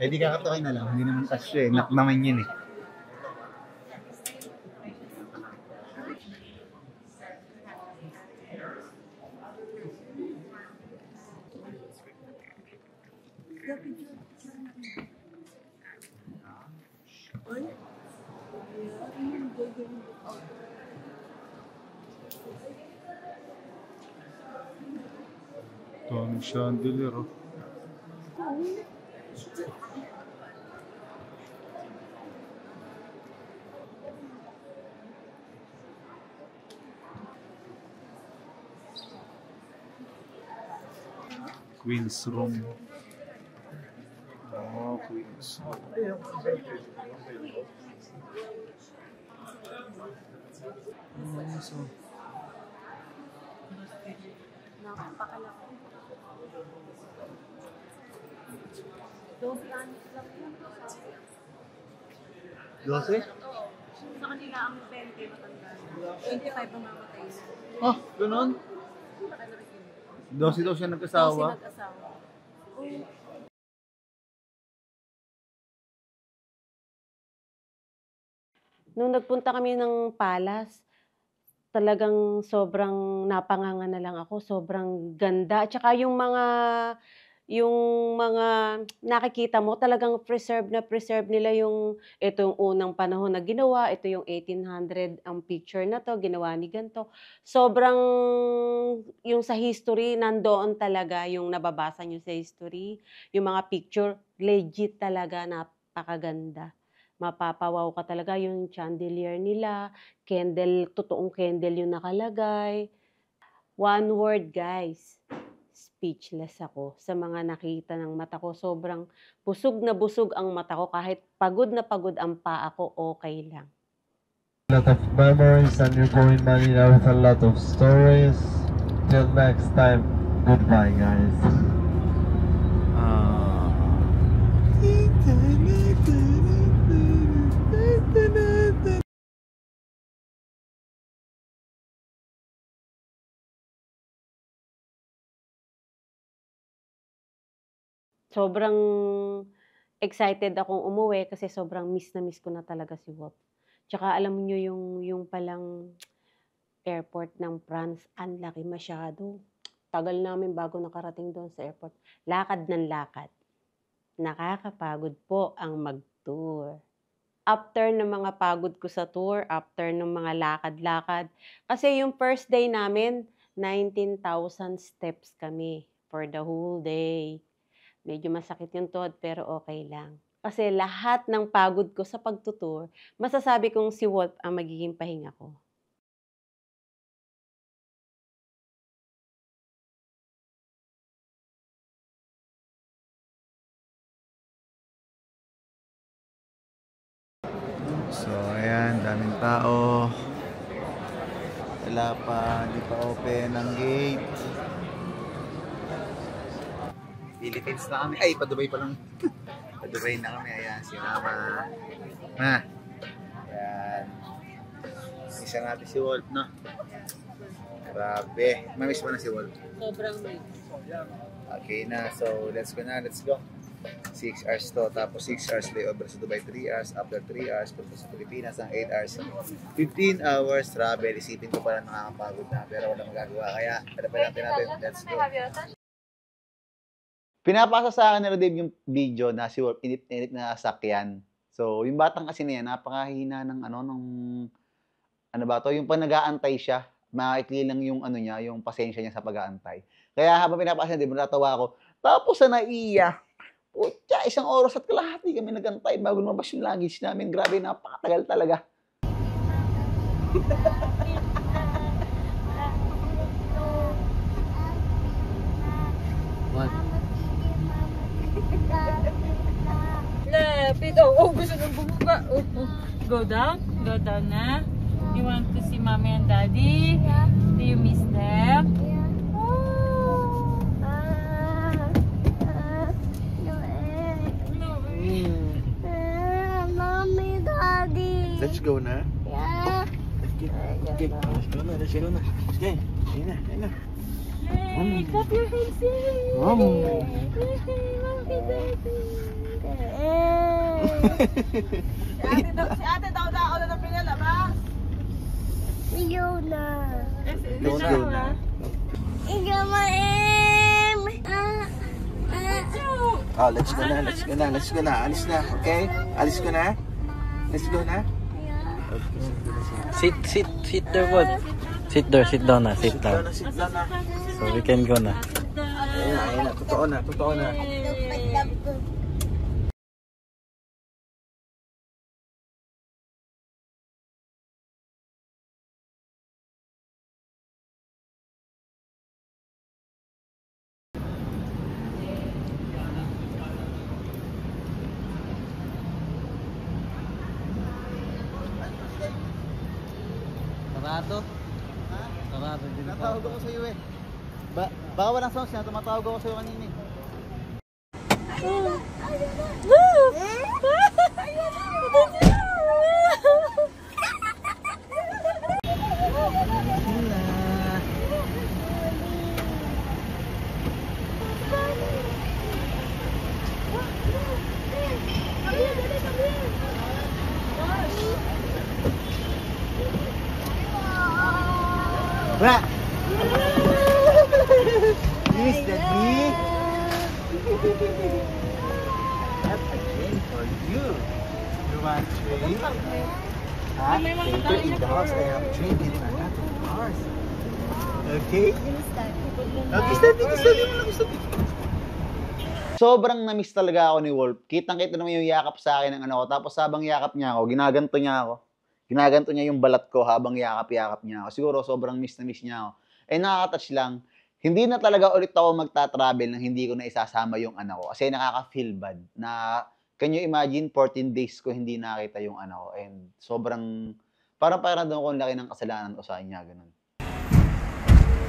Eh di kakatukin na lang, hindi naman touch eh. Knock naman yun eh. Ito ang chandelier, oh. Queen's Room. Oh, Queen's Room. Nakapakalaki. Those lunch lang yun. 12? Oo. Sa kanila ang 20 matanda. 25 ang mamatay na. Oh, ganun? 12 daw siya nag-asawa. 12 nag-asawa. Nung nagpunta kami ng Palas, talagang sobrang napanganga na lang ako, sobrang ganda. At saka yung mga nakikita mo, talagang preserve nila yung ito yung unang panahon na ginawa, ito yung 1800 ang picture na to, ginawa ni ganito. Sobrang yung sa history, nandoon talaga yung nababasa nyo sa history, yung mga picture, legit talaga, napakaganda. Mapapawaw ka talaga yung chandelier nila, candle, totoong candle yung nakalagay. One word, guys, speechless ako sa mga nakita ng mata ko. Sobrang busog na busog ang mata ko. Kahit pagod na pagod ang paa ko, okay lang. A lot of memories and you're going Manila with a lot of stories. Till next time, goodbye guys. Sobrang excited akong umuwi kasi sobrang miss na miss ko na talaga si Wolf. Tsaka alam niyo yung palang airport ng France, ang laki masyado. Tagal namin bago nakarating doon sa airport. Lakad ng lakad. Nakakapagod po ang mag-tour. After ng mga pagod ko sa tour, after ng mga lakad-lakad, kasi yung first day namin, 19,000 steps kami for the whole day. Medyo masakit yung tuhod pero okay lang. Kasi lahat ng pagod ko sa pagtutour, masasabi kong si Wolf ang magiging pahinga ko. So, ayan, daming tao. Wala pa, hindi pa open ang gate. Philippines na kami. Ay, pa-Dubai pa lang. Pa-Dubai na kami. Ayan, si Mama. Ha? Ayan. Isa natin si Wolf, no? Grabe. Mamiss mo na si Wolf. Sobrang miss. Okay na. So, let's go na. Let's go. 6 hours to. Tapos 6 hours layover sa Dubai. 3 hours. After 3 hours, punta sa Pilipinas ang 8 hours. 15 hours travel. Isipin ko pala nakakapagod na. Pero wala magagawa. Kaya, pala natin. Let's go. Pinapasa sa akin na Dave yung video na si Wolf inip-inip na sakyan. So, yung batang kasi na yan, napakahina ng ano ba to, yung pag nag-aantay siya, maikli lang yung niya, yung pasensya niya sa pag-aantay. Kaya habang pinapasa niya, Dave, natatawa ako. Tapos na naiya. Putya, 1 oras at kalahati kami nagantay bago lumabas yung luggage namin. Grabe, napakatagal talaga. What? Lapit. Oh, gusto nang bumaba. Go down na. You want to see mommy and daddy? Yeah. Do you miss them? Yeah. Oh. Mommy, daddy. Let's go na. Yeah. Okay. Let's go na. Okay. Ayun na. Yay! Clap your hands, yay! Mommy, daddy. Si ate daw na pinalabas. Yuna. Let's go na. Oh, let's go na. Alis na, okay? Alis ko na. Let's go na. Sit there, bud. Sit down na. Sit down na. So we can go na. Ayun na. Totoo na. Sarado? Tinatawag ako sa'yo eh. Baka walang sounds na, tumatawag ako sa'yo kanina eh. Bra! You miss that me? That's a train for you. You want train? Ah, later in the house I have train in a lot of cars. Okay? Gusto Sobrang na-miss talaga ako ni Wolf. Kitang-kita naman yung yakap sa akin ng ano ko. Tapos habang yakap niya ako, ginaganto niya ako. Ginaganto niya yung balat ko habang yakap-yakap niya ako. Siguro sobrang miss na miss niya ako. Eh nakaka-touch lang. Hindi na talaga ulit ako magta-travel nang hindi ko na isasama yung anak ko. Kasi nakaka-feel bad na, can you imagine, 14 days ko hindi nakita yung anak ko. And sobrang, parang doon ko ang laki ng kasalanan ko sa kanya. Ganun.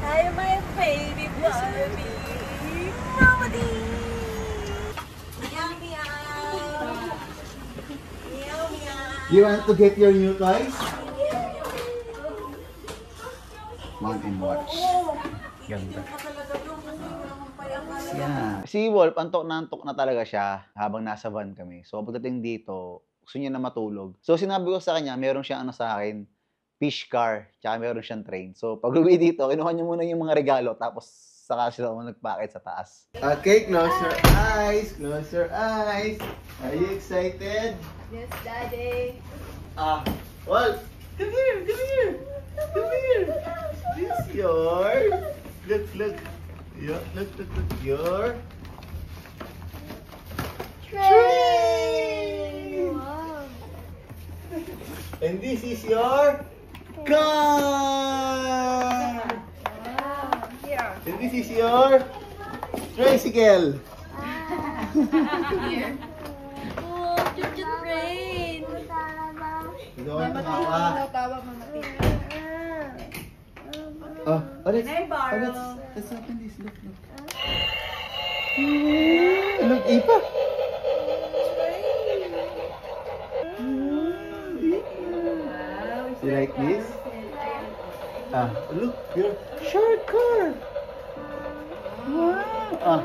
Hi, my baby Barbie. Mama D. Meow, meow. Meow, meow. You want to get your new toys? Mount and watch. Ganda. Yeah. Si Wolf, antok na talaga siya habang nasa van kami. So pagdating dito, gusto niya na matulog. So sinabi ko sa kanya, meron siyang ano sa akin, fish car, tsaka meron siyang train. So pag uwi dito, kinuha niya muna yung mga regalo, tapos saka sila nagpacket sa taas. Okay, close your eyes. Close your eyes. Are you excited? Yes, Daddy. Wolf, come here, come here. Come here. This is yours. Look. Yeah, look. Your train. Wow. And this is your car. Here. And this is your tricycle. Here. Oh, Jojo Train. Ito ang tumawa. Tawa, Mama P. Let's open this. Look. Look, Ipa. You like this? Look, your short car. Wow.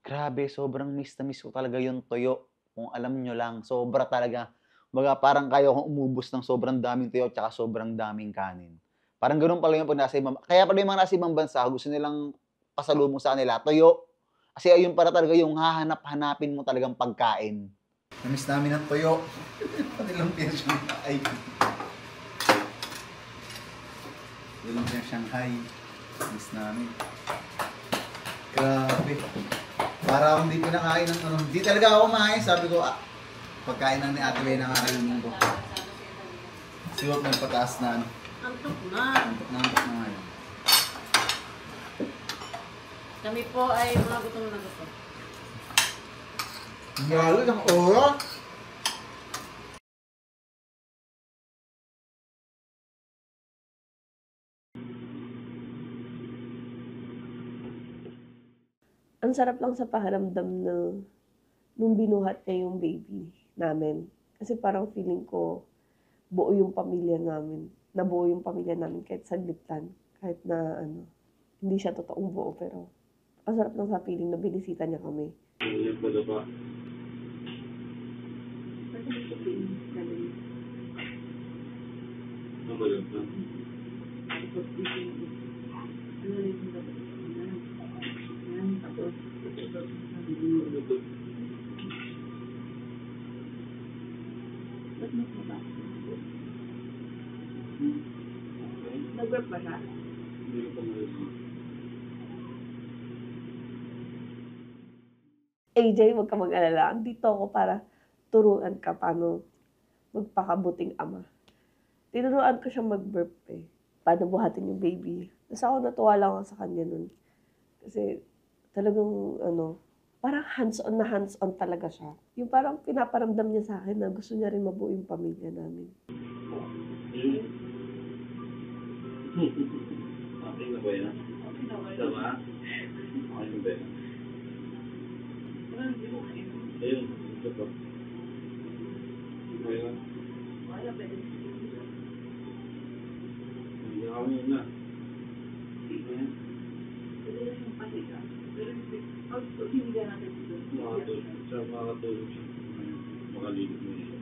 Grabe, sobrang miss na miss ko talaga yung toyo. Kung alam nyo lang, sobra talaga. Baga parang kayo kung umubos ng sobrang daming tuyo at saka sobrang daming kanin. Parang ganun pala yung pag nasa ibang, kaya pala yung mga nasa ibang bansa, gusto nilang pasalubong sa kanila, tuyo. Kasi ayun para talaga yung hahanap-hanapin mo talagang pagkain. Namiss namin ang tuyo. Pati lumpia Shanghai. Lumpia Shanghai. Namiss namin. Grabe. Para akong di pinakain ng ano. Di talaga ako kumain. Sabi ko, pagkain lang ni Ate Wei na kakainin ko. Siwag ng pataas na ano. Antok na ngayon. Kami po ay mga gutom na gutom. Lalo ng oras. Ang sarap lang sa pakiramdam na nung binuhat niya yung baby namin. Kasi parang feeling ko buo yung pamilya namin. Nabuo yung pamilya namin kahit saglit lang. Kahit na hindi siya totoong buo. Pero ang sarap lang sa feeling na binisita niya kami. AJ, huwag ka mag-alala. Andito ako para turuan ka paano magpakabuting ama. Tinuruan ko siya mag-burp eh. Paano buhatin yung baby. Tapos ako natuwa lang ako sa kanya nun. Kasi talagang parang hands-on talaga siya. Yung parang pinaparamdam niya sa akin na gusto niya rin mabuo yung pamilya namin. Okay na ba yan? Okay na ba yan? Tama? Okay na ba yan? Ayun, ito pa. Ayun. Hindi kami yun na. Makakatulog siya. Makalilig mo siya.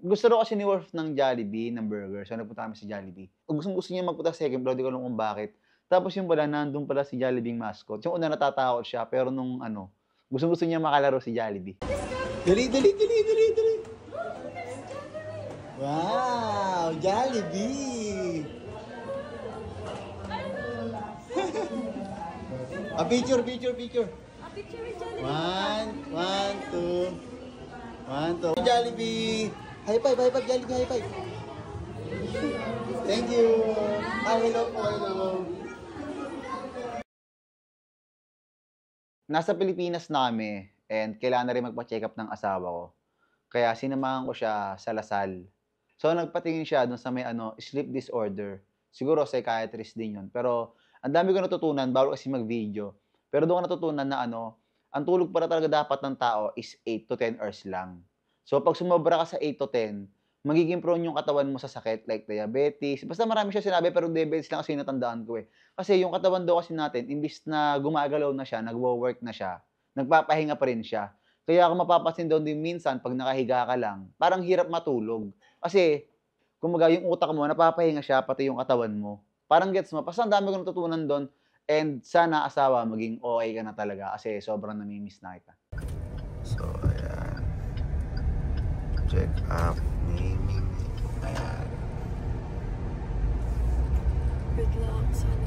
Gusto raw kasi ni Worf ng Jollibee, ng burger. So, nagpunta kami sa Jollibee. Gusto niya magpunta sa second floor, di ko alam kung bakit. Tapos yung pala, nandun pala si Jollibee mascot. Yung una natatakot siya, pero nung gusto niya makalaro si Jollibee. Dali, dali, dali, dali, dali. Wow, Jollibee! Picture. Picture with Jollibee. One, two. Jollibee! High five, Jollibee, high five. Thank you. Hello po, hello. Nasa Pilipinas na kami and kailangan na rin magpa-check up ng asawa ko. Kaya sinamahan ko siya sa Lasal. So nagpatingin siya dun sa may sleep disorder. Siguro psychiatrist din yun. Pero ang dami ko natutunan, bawal kasi mag-video. Pero doon ko natutunan na ang tulog para talaga dapat ng tao is 8 to 10 hours lang. So, pag sumobra ka sa 8 to 10, magiging prone yung katawan mo sa sakit like diabetes. Basta marami siya sinabi, pero diabetes lang kasi natandaan ko eh. Kasi yung katawan daw kasi natin, imbis na gumagalaw na siya, nagwo-work na siya, nagpapahinga pa rin siya. Kaya kung mapapansin daw din minsan, pag nakahiga ka lang, parang hirap matulog. Kasi, kumaga yung utak mo, napapahinga siya, pati yung katawan mo. Parang gets mo. Basta ang dami ko natutunan doon. And sana asawa, maging okay ka na talaga kasi sobrang namimiss na kita. So, ayan. Check up, naming. Ayan. Good luck. Sana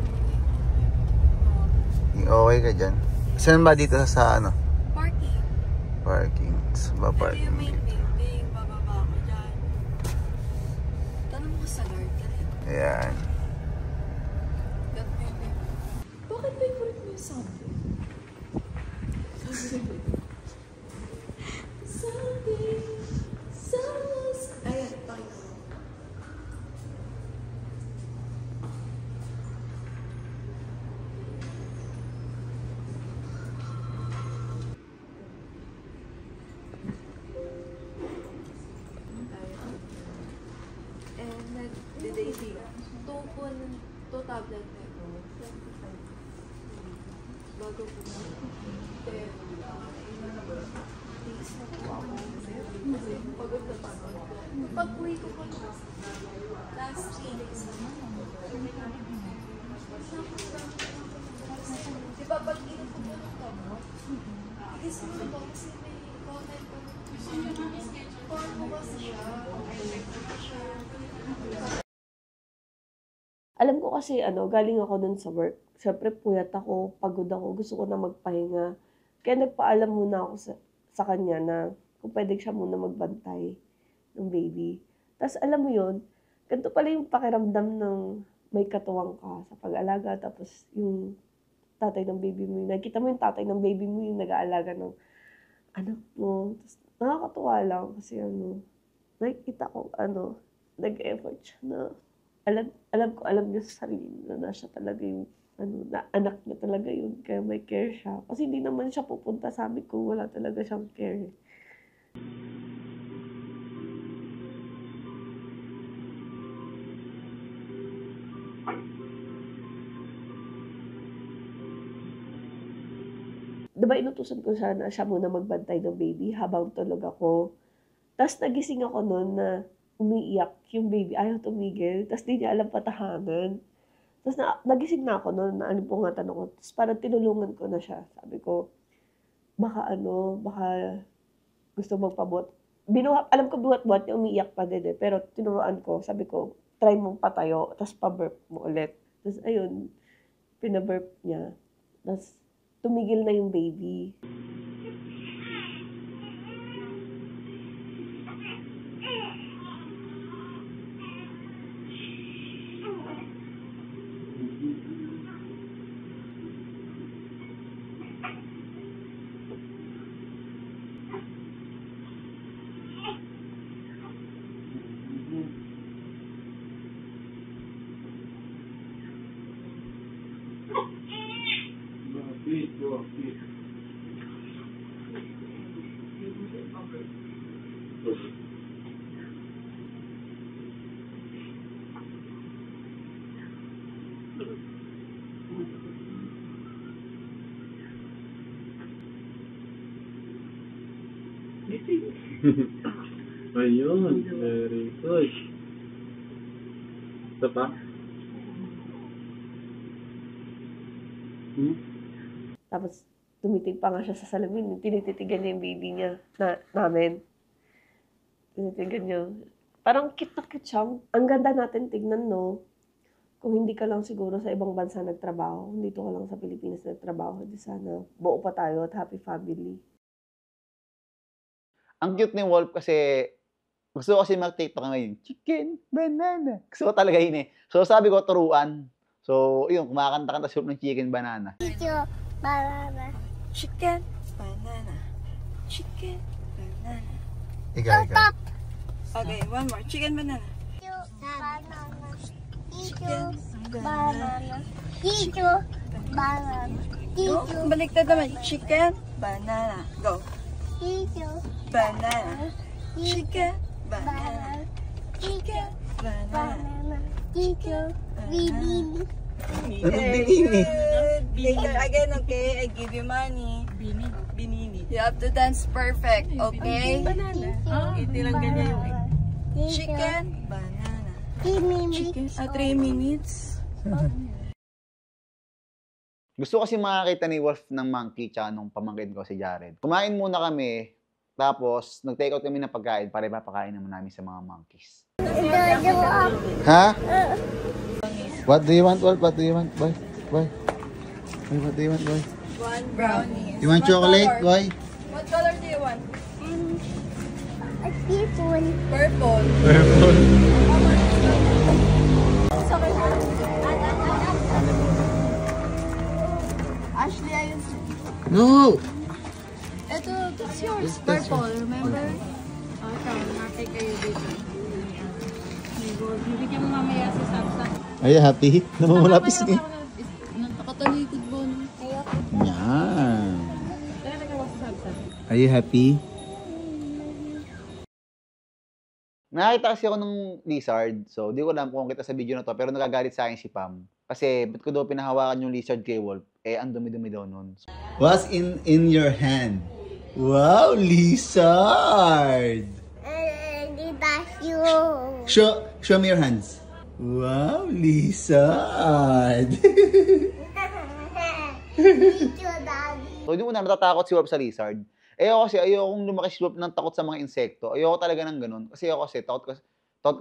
Okay ka dyan. Saan ba dito sa Parking. Parking. Sa ba parking? Ito yung main building. Bababa ko dyan. Tanong mo sa Lord. Ayan. Bakit favorite mo yung something? Ayan, pakita mo. And nag-daisy. 2 tablet na ito. 25. Bago po na. Then, please na po ako. Kasi pagod na pagod. Pag-uwi ko po last 3 days na. Di ba pag init ko po ng kamot? Kasi mo ba kasi may comment ko. Paano mo kasi siya? Alam ko kasi galing ako dun sa work. Siyempre puyat ako, pagod ako, gusto ko na magpahinga. Kaya nagpaalam muna ako sa kanya na kung pwede siya muna magbantay ng baby. Tapos alam mo yun, ganito pala yung pakiramdam ng may katuwang ka sa pag-alaga. Tapos yung tatay ng baby mo, nakita mo yung tatay ng baby mo yung nag-aalaga ng anak mo. Tapos nakakatuwa lang kasi nakikita ko nag-effort siya na alam niya sa sarili na siya talaga yung na anak niya talaga yun, kaya may care siya. Kasi hindi naman siya pupunta sa amin kung wala talaga siyang care. Diba inutusan ko siya na siya muna magbantay ng baby habang tulog ako. Tapos nagising ako noon na umiiyak yung baby, ayaw tumigil. Tapos di niya alam patahanan. Tapos nagising na ako noon na po nga tanong ko. Tapos parang tinulungan ko na siya. Sabi ko, baka baka gusto magpabot alam ko buhat-buhat niya, umiiyak pa din eh. Pero tinuruan ko, sabi ko, try mong patayo, tapos pa-burp mo ulit. Tapos ayun, pina-burp niya. Tapos tumigil na yung baby. Ayun, very good. Ito pa? Tapos tumitig pa nga siya sa salamin. Tinititigan niya yung baby niya namin. Tinitigan niya. Parang cute na cute siya. Ang ganda natin tignan, no? Kung hindi ka lang siguro sa ibang bansa nagtrabaho, kung dito ka lang sa Pilipinas nagtrabaho, di sana buo pa tayo at happy family. Ang cute ni Wolf kasi gusto ko kasi mag-TikTok ngayon. Chicken, banana. Gusto ko talaga yun eh. So sabi ko, turuan. So yun, kumakanta-kanta si Wolf ng chicken, banana. Chicken, banana. Chicken, banana. Chicken, banana. Ikaw. Okay, one more. Chicken, banana. Banana. Chicken, banana. Chicken, banana. Go. Baliktad naman. Chicken, banana. Go. Chicken, Banana. Chicken, banana. Chicken, banana. banana. Chicken, binini. Binini. Again, okay? I give you money. Binini. You have to dance perfect, okay? Banana. Iti lang ganyan yung Chicken, banana. Binini. 3 minutes. Gusto kasi makakita ni Wolf ng monkey tsaka nung pamangkin ko si Jared. Kumain muna kami, tapos nag-take out kami ng pagkain para ipapakain naman namin sa mga monkeys. Ha? What do you want, Wolf? What do you want, boy? Boy? What do you want, boy? One brownie. You want chocolate, boy? What color do you want? This one. Purple. Purple. Ashley, ayun. No! Ito, it's yours. Purple, remember? Ikaw, nakay kayo dito. Bibigyan mo mamaya si Samsung. Are you happy? Namumulapis ni. Nakatalikod ba? Yan. Kaya nagawa si Samsung. Are you happy? Nakita kasi ako ng lizard. So, di ko alam kung kita sa video na to. Pero nagagalit sa akin si Pam. Kasi, ba't ko daw pinahawakan yung lizard kay Wolf? Eh, ang dumi-dumi daw nun. What's in your hand? Wow, lizard! That's you. Show me your hands. Wow, lizard! So, hindi ko na natatakot si Wolf sa lizard. Eh ako kasi ayokong lumaki si Wolf ng takot sa mga insekto. Ayoko talaga ng ganun. Kasi ako kasi takot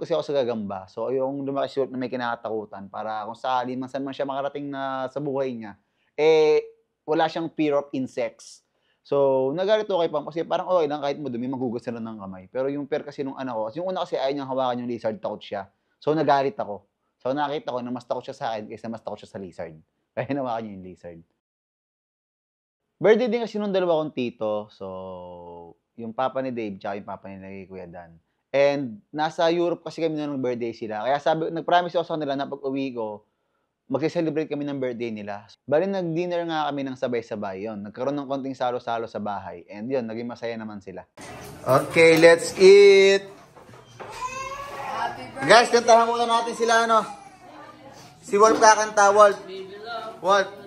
kasi ako sa gagamba. So ayokong lumaki si Wolf na may kinakatakutan para kung sakali man saan man siya makarating na sa buhay niya, eh wala siyang fear of insects. So nagalit ako kay Pam kasi parang okay lang kahit madumi, magugas na lang ng kamay. Pero yung fear kasi nung anak ko, yung una kasi ayaw niyang hawakan yung lizard, takot siya. So nagalit ako. So nakita ko na mas takot siya sa akin kaysa mas takot siya sa lizard. Kaya nawakan niya yung lizard. Birthday din kasi nung dalawa kong tito. So, yung papa ni Dave tsaka yung papa ni Kuya Dan. And nasa Europe kasi kami nung birthday sila. Kaya nag-promise ako sa kanila na pag-uwi ko, magse-celebrate kami ng birthday nila. Bali, nag-dinner nga kami ng sabay-sabay. Yun, nagkaroon ng konting salo-salo sa bahay. And yun, naging masaya naman sila. Okay, let's eat! Guys, kantahan muna natin sila, ano? Si Wolf kakanta, Wolf. Wolf.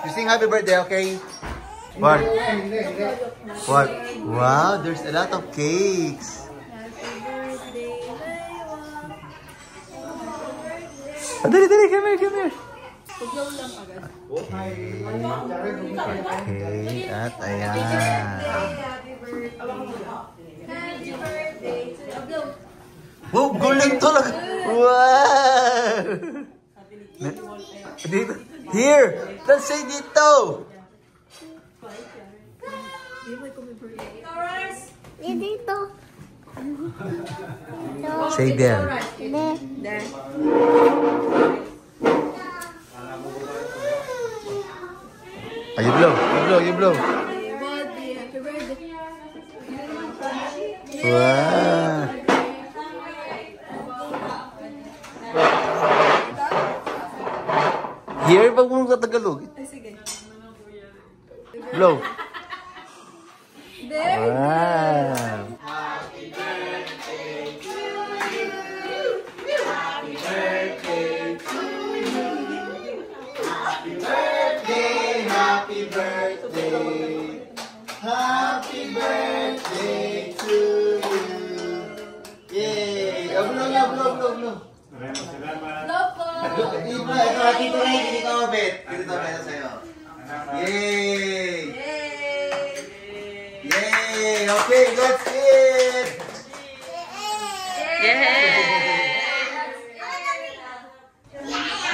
You sing happy birthday, okay? What? What? Wow, there's a lot of cakes. Dali, come here. Okay, at ayan. Wow, galing talaga. Wow! Dito. Here! Let's say dito! Dito. Say there. There. Oh, you blow. You blow. You blow. Wow! Here, pag mo sa Tagalog. Blow. Wow! Happy birthday to you. Yay! Blow. Ito, Tito Ray, hindi ka mabit. Dito tayo sa'yo. Yay! Yay! Okay, let's eat!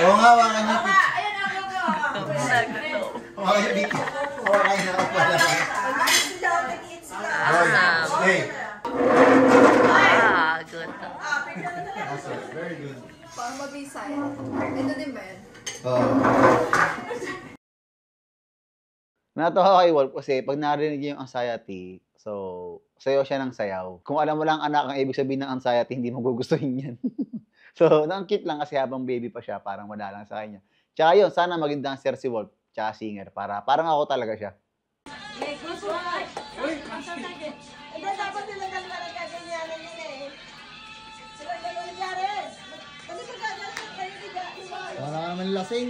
Oo nga, wakan niya. Wakan niya. Wakan niya ako pala. Hey. Good. Awesome, very good. Parang mabisay. Ito din ba yan? Oo. Natawa kay Wolf kasi pag narinig niya yung anxiety, so, sayo siya ng sayaw. Kung alam mo lang anak ang ibig sabihin ng anxiety, hindi mo gugustuhin yan. So, naangkit lang kasi habang baby pa siya, parang wala lang sa kanya. Tsaka yun, sana maging dancer si Wolf, tsaka singer, para parang ako talaga siya. Dapat nila talaga gaganyanan nila eh. Sila gano'n nangyari. Kasi pagkagalan kayo nila. Wala naman lasing.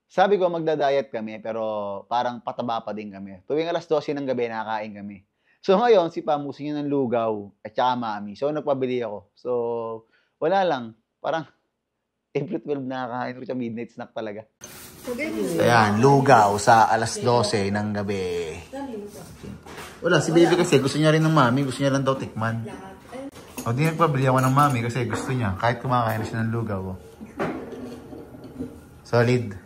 Sabi ko magda-diet kami pero parang pataba pa din kami. Tuwing alas 12 ng gabi nakakain kami. So ngayon si Pam gusto niya ng lugaw at saka mami. So nagpabili ako. So wala lang. Parang April 12 nakakain ko sa midnight snack talaga. So yan, lugaw sa alas 12 ng gabi. Wala, si baby kasi gusto niya rin ng mami. Gusto niya lang daw tikman. O di nagpabili ako ng mami kasi gusto niya. Kahit kumakain na siya ng lugaw. Solid.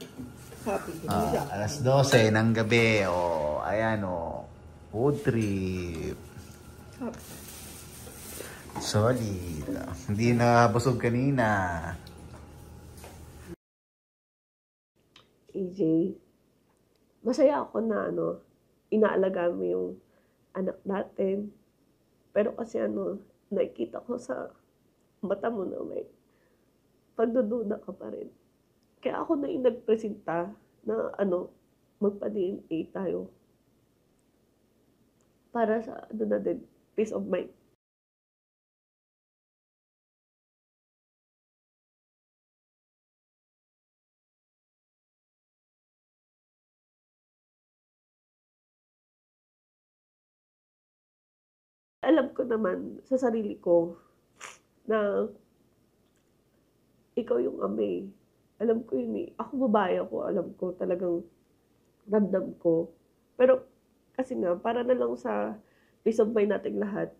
Alas 12 ng gabi. O, ayan o. Food trip. Solid. Hindi na busog kanina. AJ, masaya ako na inaalagaan mo yung anak natin. Pero kasi nakikita ko sa mata mo na may pagdududa ka pa rin. Kaya ako na nagpresenta na magpa-DNA tayo. Para sa na din, peace of mind. Alam ko naman sa sarili ko na ikaw yung ama eh. Alam ko yun eh. Ako babae ako. Alam ko talagang ramdam ko. Pero kasi nga, para na lang sa peace of mind nating lahat.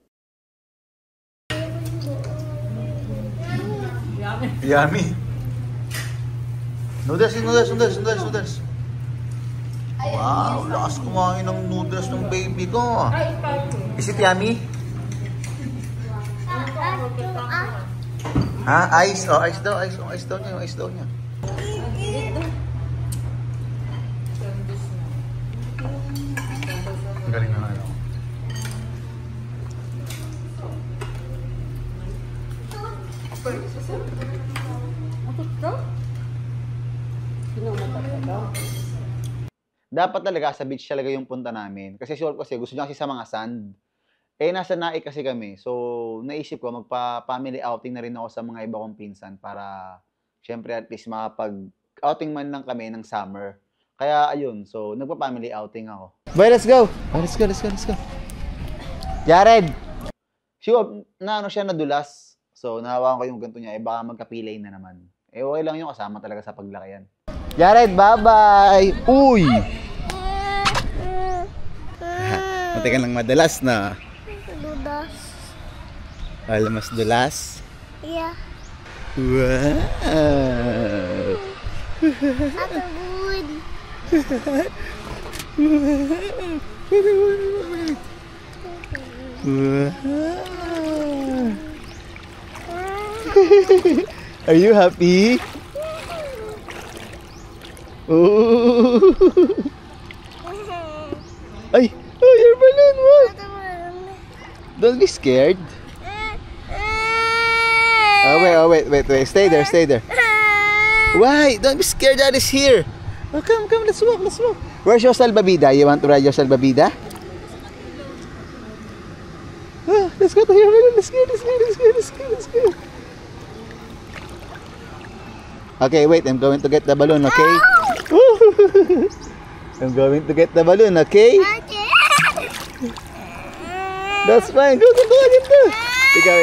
Yummy. Noodles. Wow, lakas kumain ng noodles ng baby ko. Is it yummy? Ha? Ice? Oh, ice daw. Ice daw niya. Ang galing na nga. Dapat talaga sa beach talaga yung punta namin. Kasi sure kasi gusto niya kasi sa mga sand. Eh, nasa Naik kasi kami. So, naisip ko, magpa-family outing na rin ako sa mga iba kong pinsan para, syempre, at least makapag-outing man lang kami ng summer. Kaya, ayun. So, nagpa-family outing ako. Bye, let's go! Let's go. Jared! Sure, siya nadulas. So, nahawakan ko yung ganito niya. Eh, baka magkapilay na naman. Eh, okay lang yung kasama talaga sa paglaki yan. Jared, bye-bye! Uy! dati ka lang madalas na. Dudas. Alam, mas dulas? Yeah. Wow! Ate Bud. Are you happy? Oh. Ay! Oh, your balloon! What? Don't be scared. Oh, wait. Stay there. Why? Don't be scared. Dad is here. Oh, come. Let's walk. Where's your salbabida? You want to ride your salbabida? Oh, let's go to your balloon. Let's go. Okay, wait. I'm going to get the balloon, okay? I'm going to get the balloon, okay? That's fine. Go. Ikaw.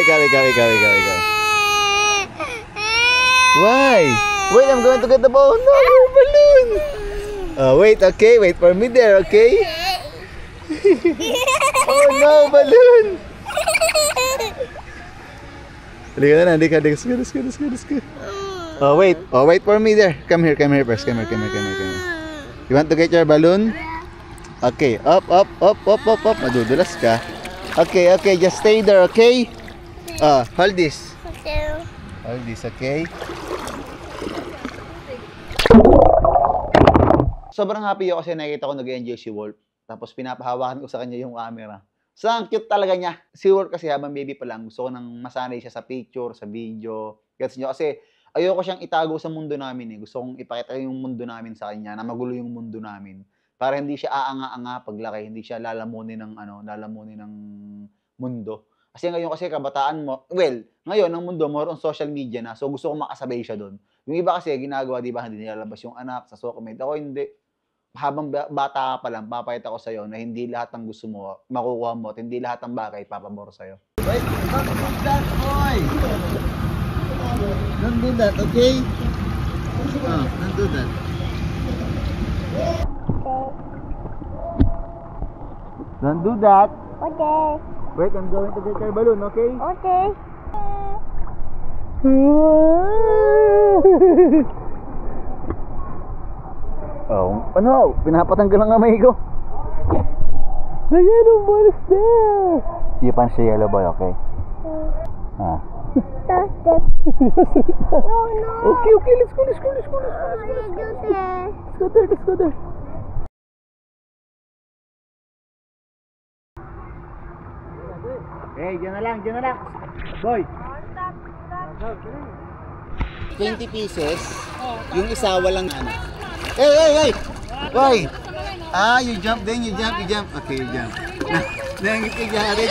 Why? Wait, I'm going to get the balloon. No, your balloon. Wait, okay. Wait for me there, okay? Oh no, balloon. Halika na. Let's go. Oh, wait for me there. Come here first. Come here. You want to get your balloon? Okay, up. Madudulas ka. Okay, just stay there, okay? Hold this. Hold this, okay? Sobrang happy ako kasi nakikita ko nag-enjoy si Wolf. Tapos pinapahawakan ko sa kanya yung camera. So, ang cute talaga niya. Si Wolf kasi habang baby pa lang, gusto ko nang masanay siya sa picture, sa video. Gets niyo? Kasi ayoko siyang itago sa mundo namin eh. Gusto kong ipakita yung mundo namin sa kanya, na magulo yung mundo namin. Para hindi siya aanga-anga paglaki, hindi siya lalamunin ng mundo. Kasi ngayon kasi kabataan mo, ngayon ang mundo more on social media na. So gusto ko makasabay siya doon. Yung iba kasi ginagawa, di ba, hindi nilalabas yung anak sa social media. Ako hindi. Habang bata pa lang, papayat ako sa'yo na hindi lahat ng gusto mo, makukuha mo, at hindi lahat ng bagay papabor sa'yo. Wait, don't do that, boy! Don't do that, okay? Don't do that. Don't do that. Okay. Wait, I'm going to get your balloon, okay? Okay. Oh, ano? Pinapatanggal ang kamay ko. The yellow ball is there. You punch the yellow ball, okay? Touch it. No. Okay, let's go. Let's go there. Hey, dyan na lang. Boy. 20 pieces. Yung isa walang ano. Hey! Boy! You jump. Okay, you jump. Nangit ka Jared.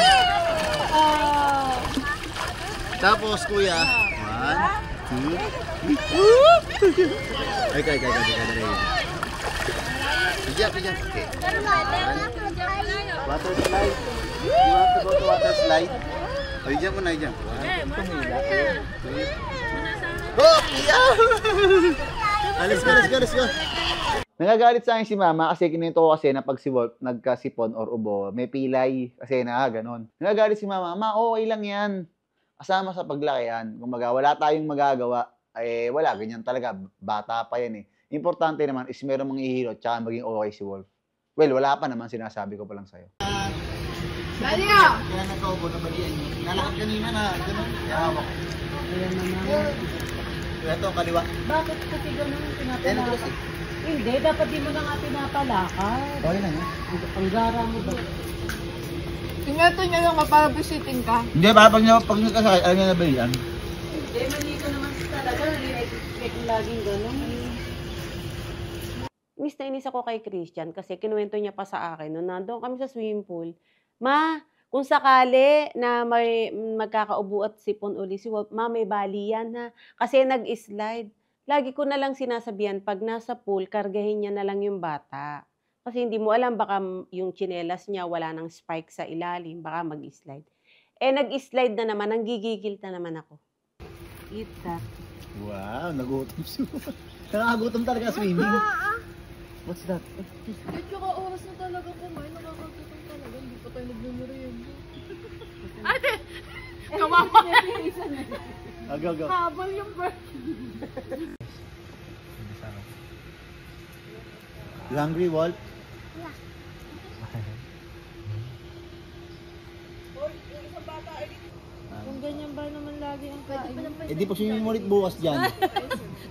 Tapos, kuya. 1, 2, 3. Ay, jump. Okay. Water slide. You want to go to water slide? You jump muna, jump. 1, 2, 3. Go! Yeah! Let's go. Nagagalit sa akin si mama kasi kininto ko kasi na pag si Wolf nagkasipon or ubo, may pilay kasi ganon. Nagagalit si mama, okay lang yan. Kasama sa paglaki yan. Kung wala tayong magagawa, wala, ganyan talaga. Bata pa yan eh. Importante naman is meron mga ihilot tsaka maging okay si Wolf. Wala pa naman, sinasabi ko pa lang sa'yo. Dali ka! Kaya nagkaubo na balian niyo. Nalakad kanina na, gano'n. Hawak. Ayan naman. Ito, kaliwa. Bakit kasi ganun pinapalakad? Hindi, dapat di mo na nga pinapalakad. Okay lang yan. Ang gara mo ba? Tingnan niya lang para visiting ka. Hindi, pag nagkasakay, ayaw niya na balian. Hindi, mali ko naman talaga. Nag-expect laging ganun. Inis na inis ako kay Christian kasi kinuwento niya pa sa akin nung nandoon kami sa swimming pool. Ma, kung sakali na may magkakaubo at sipon uli si Wolf, ma, may bali yan ha. Kasi nag-slide. Lagi ko na lang sinasabihan, pag nasa pool, kargahin niya na lang yung bata. Kasi hindi mo alam, baka yung tsinelas niya wala nang spike sa ilalim, baka mag-slide. Nag-slide na naman, nanggigigil na naman ako. Eat that. Wow, nagutom siya. Nakakagutom talaga swimming. What's that? At saka oras na talaga kumain, nakakagutom talaga. Hindi pa tayo nagmumuriendo. Ate! Kawawa! Go. Habol yung birthday. You hungry, Walt? Kung ganyan ba naman lagi ang kain? Eh di pa swimming mo ulit bukas dyan.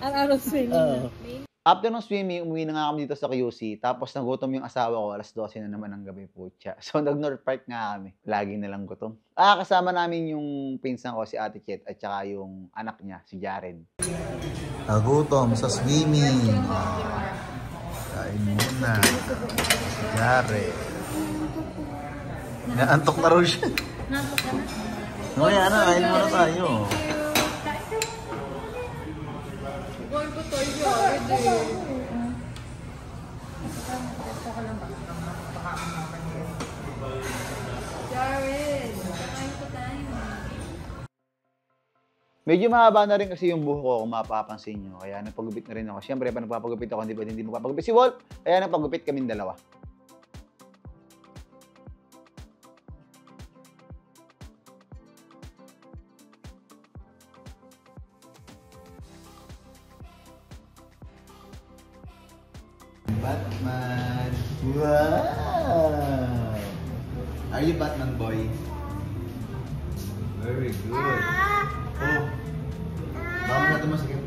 Araw-araw swimming. After ng swimming, umuwi na nga kami dito sa QC. Tapos nagutom yung asawa ko, alas 12 na naman ng gabi po siya. So nag-North Park nga kami. Lagi na lang gutom. Kasama namin yung pinsan ko, si Ate Chet, at saka yung anak niya, si Jared. Nagutom sa swimming. Kain muna. Si Jared. Naantok na rin siya. Nantok ka na? Mamaya na, kain muna tayo. Buwan ko tayo, Jared eh. Jared, kain ko tayo. Medyo mahaba na rin kasi yung buhok ko kung mapapansin nyo. Kaya nagpagupit na rin ako. Siyempre, pa nagpapagupit ako, hindi magpapagupit si Wolf. Kaya nagpagupit kaming dalawa. Batman! Wow! Are you Batman boy? Very good. Oh. Baka na ito masakit.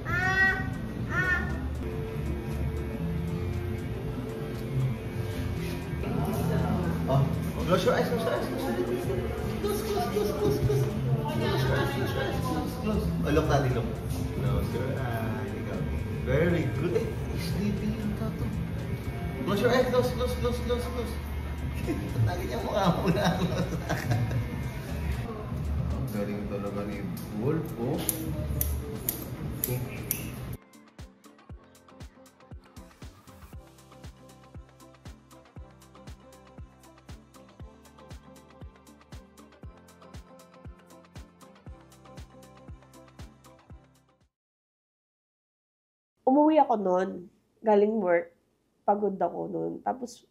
Oh. Close your eyes, close your eyes. Close. Oh, look, daddy, look. Close your eyes. Very good. Eh, sleepy yung tato. Close your eyes, close. Lagi niya mukha mo na. Ang galing talaga ni Wolf, oh. Umuwi ako noon, galing work, pagod ako noon. Tapos,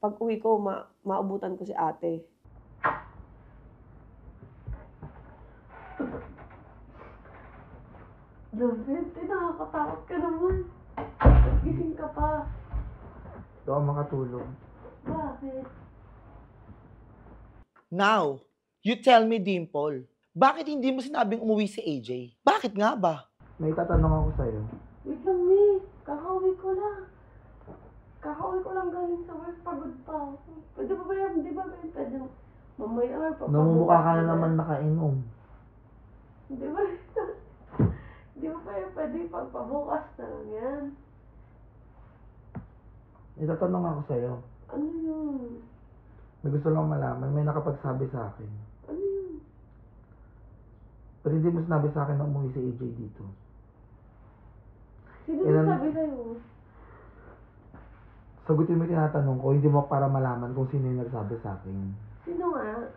pag uwi ko, maabutan ko si ate. David, nakakatakot ka naman. Gising ka pa. Hindi ako makatulog. Bakit? Now, you tell me, Dimple, bakit hindi mo sinabing umuwi si AJ? Bakit nga ba? May tatanong ako sa'yo. Wait lang, May. Kakauwi ko lang. Galing sa work. Pagod pa ako. Pwede ba yan? Di ba pwede mamaya or papabukas? Namumukha ka na naman nakainom. Di ba? Di ba pwede pagpabukas na lang yan? May tatanong ako sa'yo. Ano yun? May gusto lang malaman. May nakapagsabi sa akin. Ano yun? Pero hindi mo sinabi sa akin na umuwi si AJ dito. Sino nagsabi sa'yo? Sagutin mo yung tinatanong ko, hindi mo para malaman kung sino yung nagsabi sa akin. Sino nga?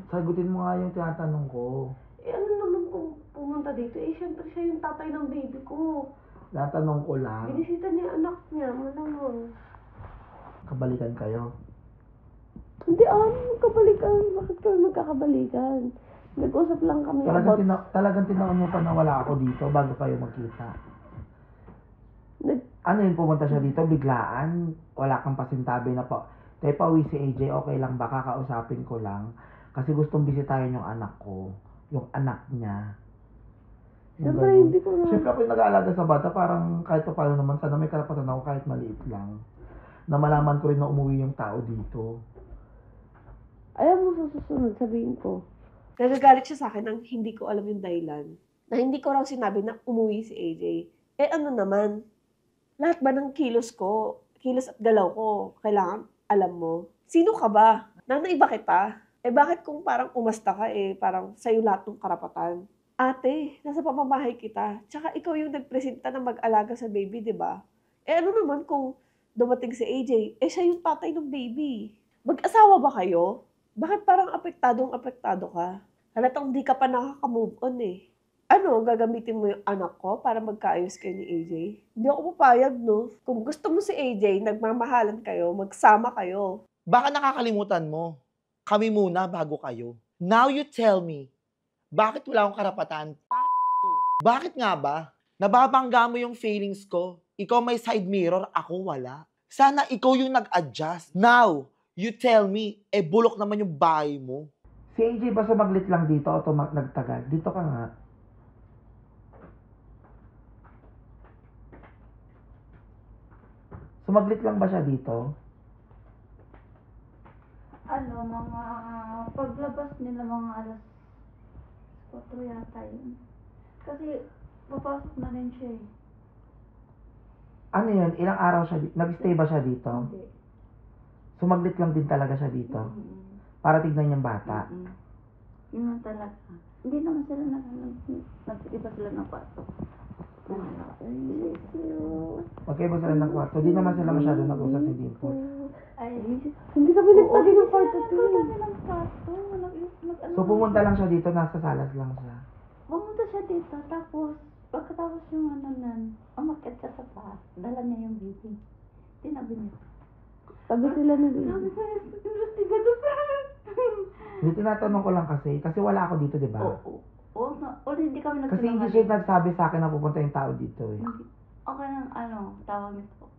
Sagutin mo nga yung tinatanong ko. Eh ano naman kung pumunta dito? Eh syempre siya yung tatay ng baby ko. Tinatanong ko lang. Binisita niya yung anak niya, malamang. Kabalikan kayo. Hindi, magkabalikan. Bakit kami magkakabalikan? Nag-usap lang kami Talagang tinanong mo pa na wala ako dito bago kayo magkita. Ano yun, pumunta siya dito, biglaan, wala kang pasintabi na po. Tayo pauwi si AJ, okay lang ba? Kakausapin ko lang. Kasi gustong bisitahin yung anak ko. Yung anak niya. Siyempre, hindi ko na. Siyempre ako yung nag-aalaga sa bata, parang kahit pa paano naman, sana may karapatan ako kahit maliit lang. Na malaman ko rin na umuwi yung tao dito. Ayaw mo sa susunod, sabihin ko. Nagagalit siya sa akin nang hindi ko alam yung dahilan. Na hindi ko raw sinabi na umuwi si AJ. Eh ano naman? Lahat ba ng kilos at galaw ko, kailangan alam mo? Sino ka ba? Nanaiba kita? Eh bakit kung parang umasta ka parang sa'yo lahat ng karapatan? Ate, nasa pamamahay kita. Tsaka ikaw yung nagpresenta na mag-alaga sa baby, di ba? Eh ano naman kung dumating si AJ, siya yung tatay ng baby. Mag-asawa ba kayo? Bakit parang apektado ka? Halatang di ka pa nakaka-move on ano, gagamitin mo yung anak ko para magkaayos kayo ni AJ? Hindi ako papayag, no? Kung gusto mo si AJ, nagmamahalan kayo, magsama kayo. Baka nakakalimutan mo. Kami muna bago kayo. Now you tell me, bakit wala akong karapatan? Bakit nga ba? Nababangga mo yung feelings ko. Ikaw may side mirror, ako wala. Sana ikaw yung nag-adjust. Now, you tell me, bulok naman yung bahay mo. Si AJ ba sumaglit lang dito o nagtagal? Dito ka nga. Sumaglit lang ba siya dito? Ano, mga paglabas nila mga alas 4 yata yun. Kasi papasok na rin siya eh. Ano yun? Ilang araw siya dito? Nag-stay ba siya dito? Hindi. Sumaglit lang din talaga siya dito? Para tignan yung bata? Yun lang talaga. Hindi naman sila nag-iba sila ng kwarto. Magkaiba sila ng kwarto. Di naman sila masyado nag-usap ni Dimple. Ay, hindi kami nagpagi ng kwarto. So pumunta lang siya dito, nasa salas lang siya. Pumunta siya dito, tapos pagkatapos yung ano nun, umakyat siya sa taas. Dala niya yung baby. Tinabi niya. Tabi sila na dito. Sabi ko, investigado pa. Hindi, tinatanong ko lang kasi wala ako dito, di ba? Oo, hindi kami Kasi hindi siya nagsabi sa akin na pupunta yung tao dito eh. Okay lang, tawag nito.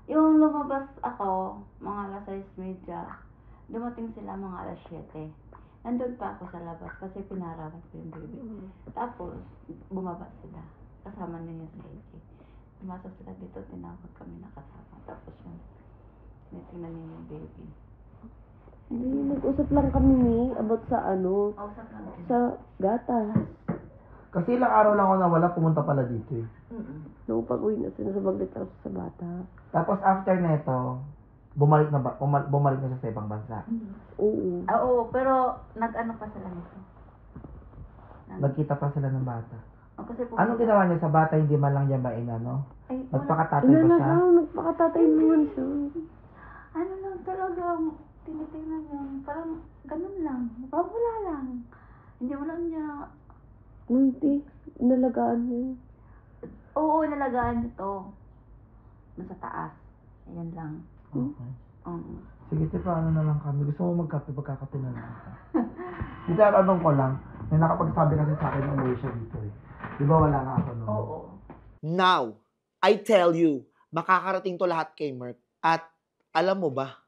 Yung lumabas ako, mga alas 6:30, dumating sila mga alas 7. Nandun pa ako sa labas kasi pinarawan ko yung baby. Tapos, bumaba sila. Kasama niya yung AJ. Pumasok sila dito, tinawag kami nakasama. Tapos yung tingnan niya yung baby. Hindi, nag-usap lang kami about sa Usap lang. sa gatas. Kasi ilang araw lang ako nawala, pumunta pala dito eh. Nung pag-uwi na sila, sabaglit ako sa bata. Tapos after neto, bumalik na siya sa ibang bansa. Oo. Oo, pero nag-ano pa sila nito. Nagkita pa sila ng bata. Kasi Anong ginawa niya sa bata? Hindi man lang niya ba inano? Ay, Nagpakatatay ba siya? Nagpakatatay naman siya. Ano lang talaga, tinitingnan niya. Parang ganun lang. Parang wala lang. Hindi mo lang niya. Hindi, nalagaan niya. Oo, nalagaan niya to. Nasa taas. Ayan lang. Okay. Sige, tipo, ano na lang kami. Gusto mo magkape, magkakape na lang. Dito, anong ko lang. May nakapagsabi kasi sa akin umuwi siya dito eh. Di ba wala nga ako noon? Oo. Now, I tell you, makakarating to lahat kay Merk. At alam mo ba,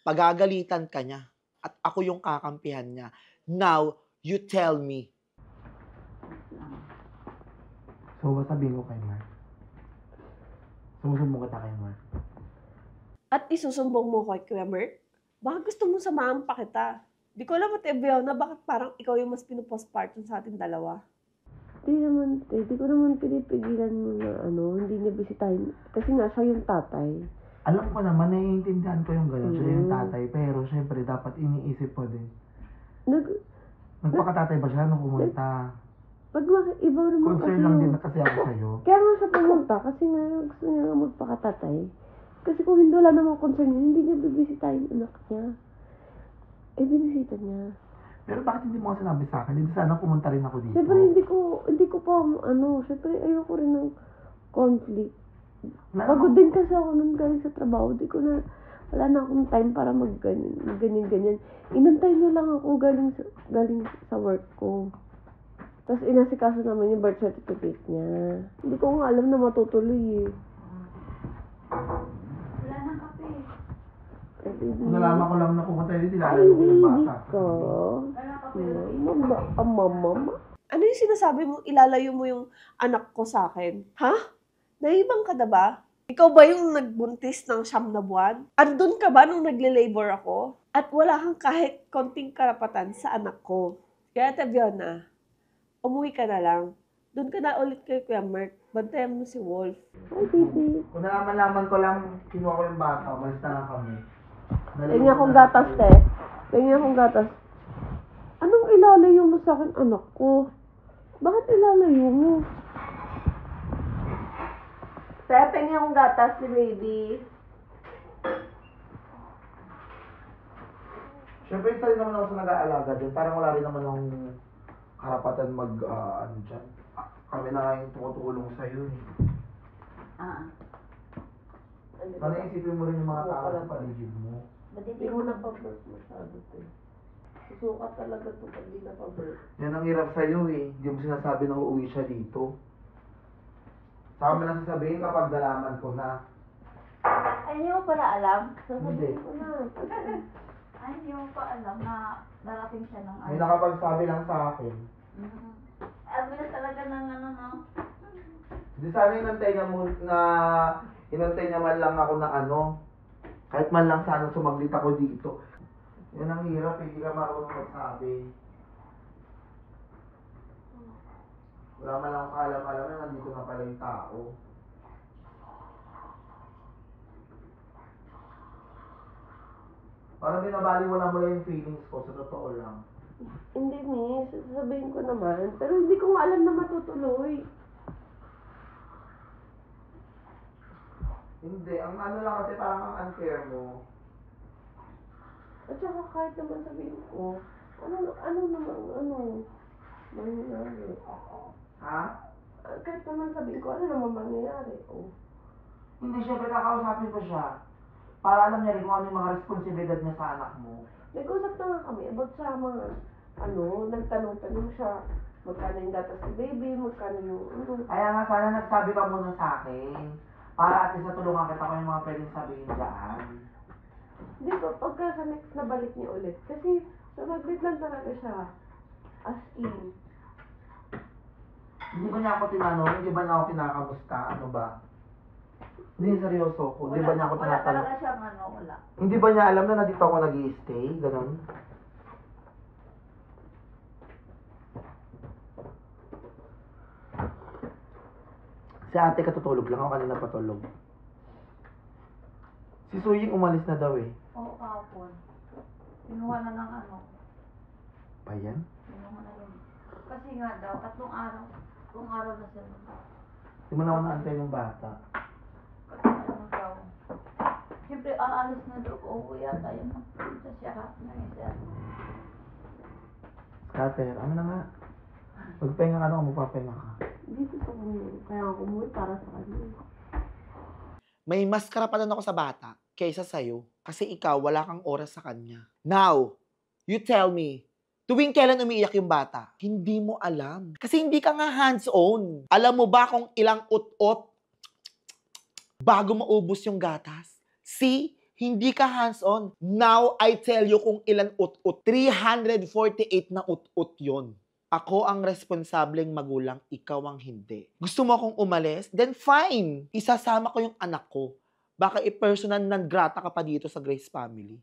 pagagalitan ka niya. At ako yung kakampihan niya. Now, you tell me. So, sabihin ko kay Mark. Sumusumbong kita kay Mark. At isusumbong mo kay Kuya Merk? Baka gusto mo samahan pa kita. Di ko alam at na bakit parang ikaw yung mas pinupostpartum sa ating dalawa. Hindi naman, di ko naman pinipigilan na hindi niya bisitahin. Kasi nga siya yung tatay. Alam ko naman, naiintindihan ko yung gano'n. Siya yung tatay. Pero, syempre, dapat iniisip mo din. Nagpakatatay ba siya nung pumunta? Pag iba naman Concern lang din kasi ako sa'yo. Kaya nga siya pumunta kasi nga gusto niya nga magpakatatay. Kasi kung hindi wala namang concern niya, hindi niya bibisitahin yung anak niya. Binisita niya. Pero bakit hindi mo kasi sinabi sa akin? Hindi sana pumunta rin ako dito. Siyempre hindi ko pa siyempre ayoko rin ng conflict. Pagod din kasi ako nung galing sa trabaho. Wala na akong time para ganyan. Inantay niyo lang ako galing sa work ko. Tapos inasikaso naman yung birth certificate niya. Hindi ko nga alam na matutuloy eh. Wala nang kape. Nalaman ko lang na pumunta dito. Ay, hindi ko. Mama. Ano yung sinasabi mo, ilalayo mo yung anak ko sa akin? Ha? Naibang ka na ba? Ikaw ba yung nagbuntis ng 9 na buwan? Andun ka ba nung nagle-labor ako? At wala kang kahit konting karapatan sa anak ko. Kaya Tabiona, umuwi ka na lang. Doon ka na ulit kay Kuya Merk. Bantayan mo si Wolf. Ay, baby. Kung nalaman ko lang, kinuha ko yung bata. Umalis na lang kami. Tingnan akong gatas, te. Tingnan akong gatas. Anong ilalayo mo sa akin, anak ko? Bakit ilalayo mo? Te, tingnan akong gatas ni baby. Siyempre, isa rin naman ako sa nag-aalaga din. Parang wala rin naman akong karapatan dyan. Kami na nga yung tumutulong sa'yo eh. Sana isipin mo rin yung mga tao sa paligid mo. Hindi mo na pa-birth masyado to. Susukat talaga to pag di na pa-birth. Yan ang hirap sa'yo eh. Hindi mo sinasabi na uuwi siya dito. Saka mo lang sasabihin kapag nalaman ko na. Ay, hindi mo pala alam? Hindi. Ko na. Ay, hindi mo pa alam na darating siya ng May nakapagsabi lang sa akin. Ang bilis talaga ng ano, no? Hindi sana inantay niya inantay niya man lang ako na ano. Kahit man lang sana sumaglit ako dito. Yan ang hirap, hindi ka marunong magsabi. Wala man lang kaalam-alam na nandito na pala yung tao. Parang binabaliwala mo lang yung feelings ko, sa totoo lang. Hindi, miss. Sasabihin ko naman. Pero hindi ko nga alam na matutuloy. Hindi, ang ano lang kasi parang ang unfair mo. At saka kahit naman sabihin ko, mangyayari. Ha? Kahit naman sabihin ko, ano naman mangyayari? Oh. Hindi, syempre kakausapin ko siya. Para alam niya rin kung ano yung mga responsibilidad niya sa anak mo. Nag-usap na nga kami about sa mga, nagtanong-tanong siya. Magkano yung gatas ni baby, magkano yung, Kaya nga sana nagsabi ka muna sa akin. Para at least natulungan kita kung yung mga pwedeng sabihin dyan. Di ba, pagka sa next na balik niya ulit, kasi sumaglit lang talaga siya. As in. Hindi ba niya ako tinanong? Hindi ba niya ako kinakamusta? Ano ba? Hindi, seryoso ko. Hindi ba niya ako Wala tinatanong? talaga siyang ano, wala. Hindi ba niya alam na nandito ako nag-i-stay? Ganon? Si ate katutulog lang. Ako kanina patulog. Si Suying umalis na daw eh. Oo, kahapon. Pinuha na ng ano. Pa yan? Pinuha na yun. Kasi nga daw, 3 araw. 3 araw na sila. Hindi mo na ako naantay ng bata. Kasi ano daw. Siyempre, aalis na daw. Oo, yata yun. Sa siya na yun, sir. Scatter, ano na nga? Magpahinga ka na kung magpapahinga ka. Dito sa kanya. Kaya ako umuwi para sa kanya. May mas karapatan ako sa bata kaysa sa'yo. Kasi ikaw, wala kang oras sa kanya. Now, you tell me, tuwing kailan umiiyak yung bata? Hindi mo alam. Kasi hindi ka nga hands-on. Alam mo ba kung ilang ut-ut bago maubos yung gatas? See? Hindi ka hands-on. Now, I tell you kung ilan ut-ut. 348 na ut-ut yun. Ako ang responsableng magulang, ikaw ang hindi. Gusto mo akong umalis? Then fine. Isasama ko yung anak ko. Baka i-personal non grata ka pa dito sa Grace Family.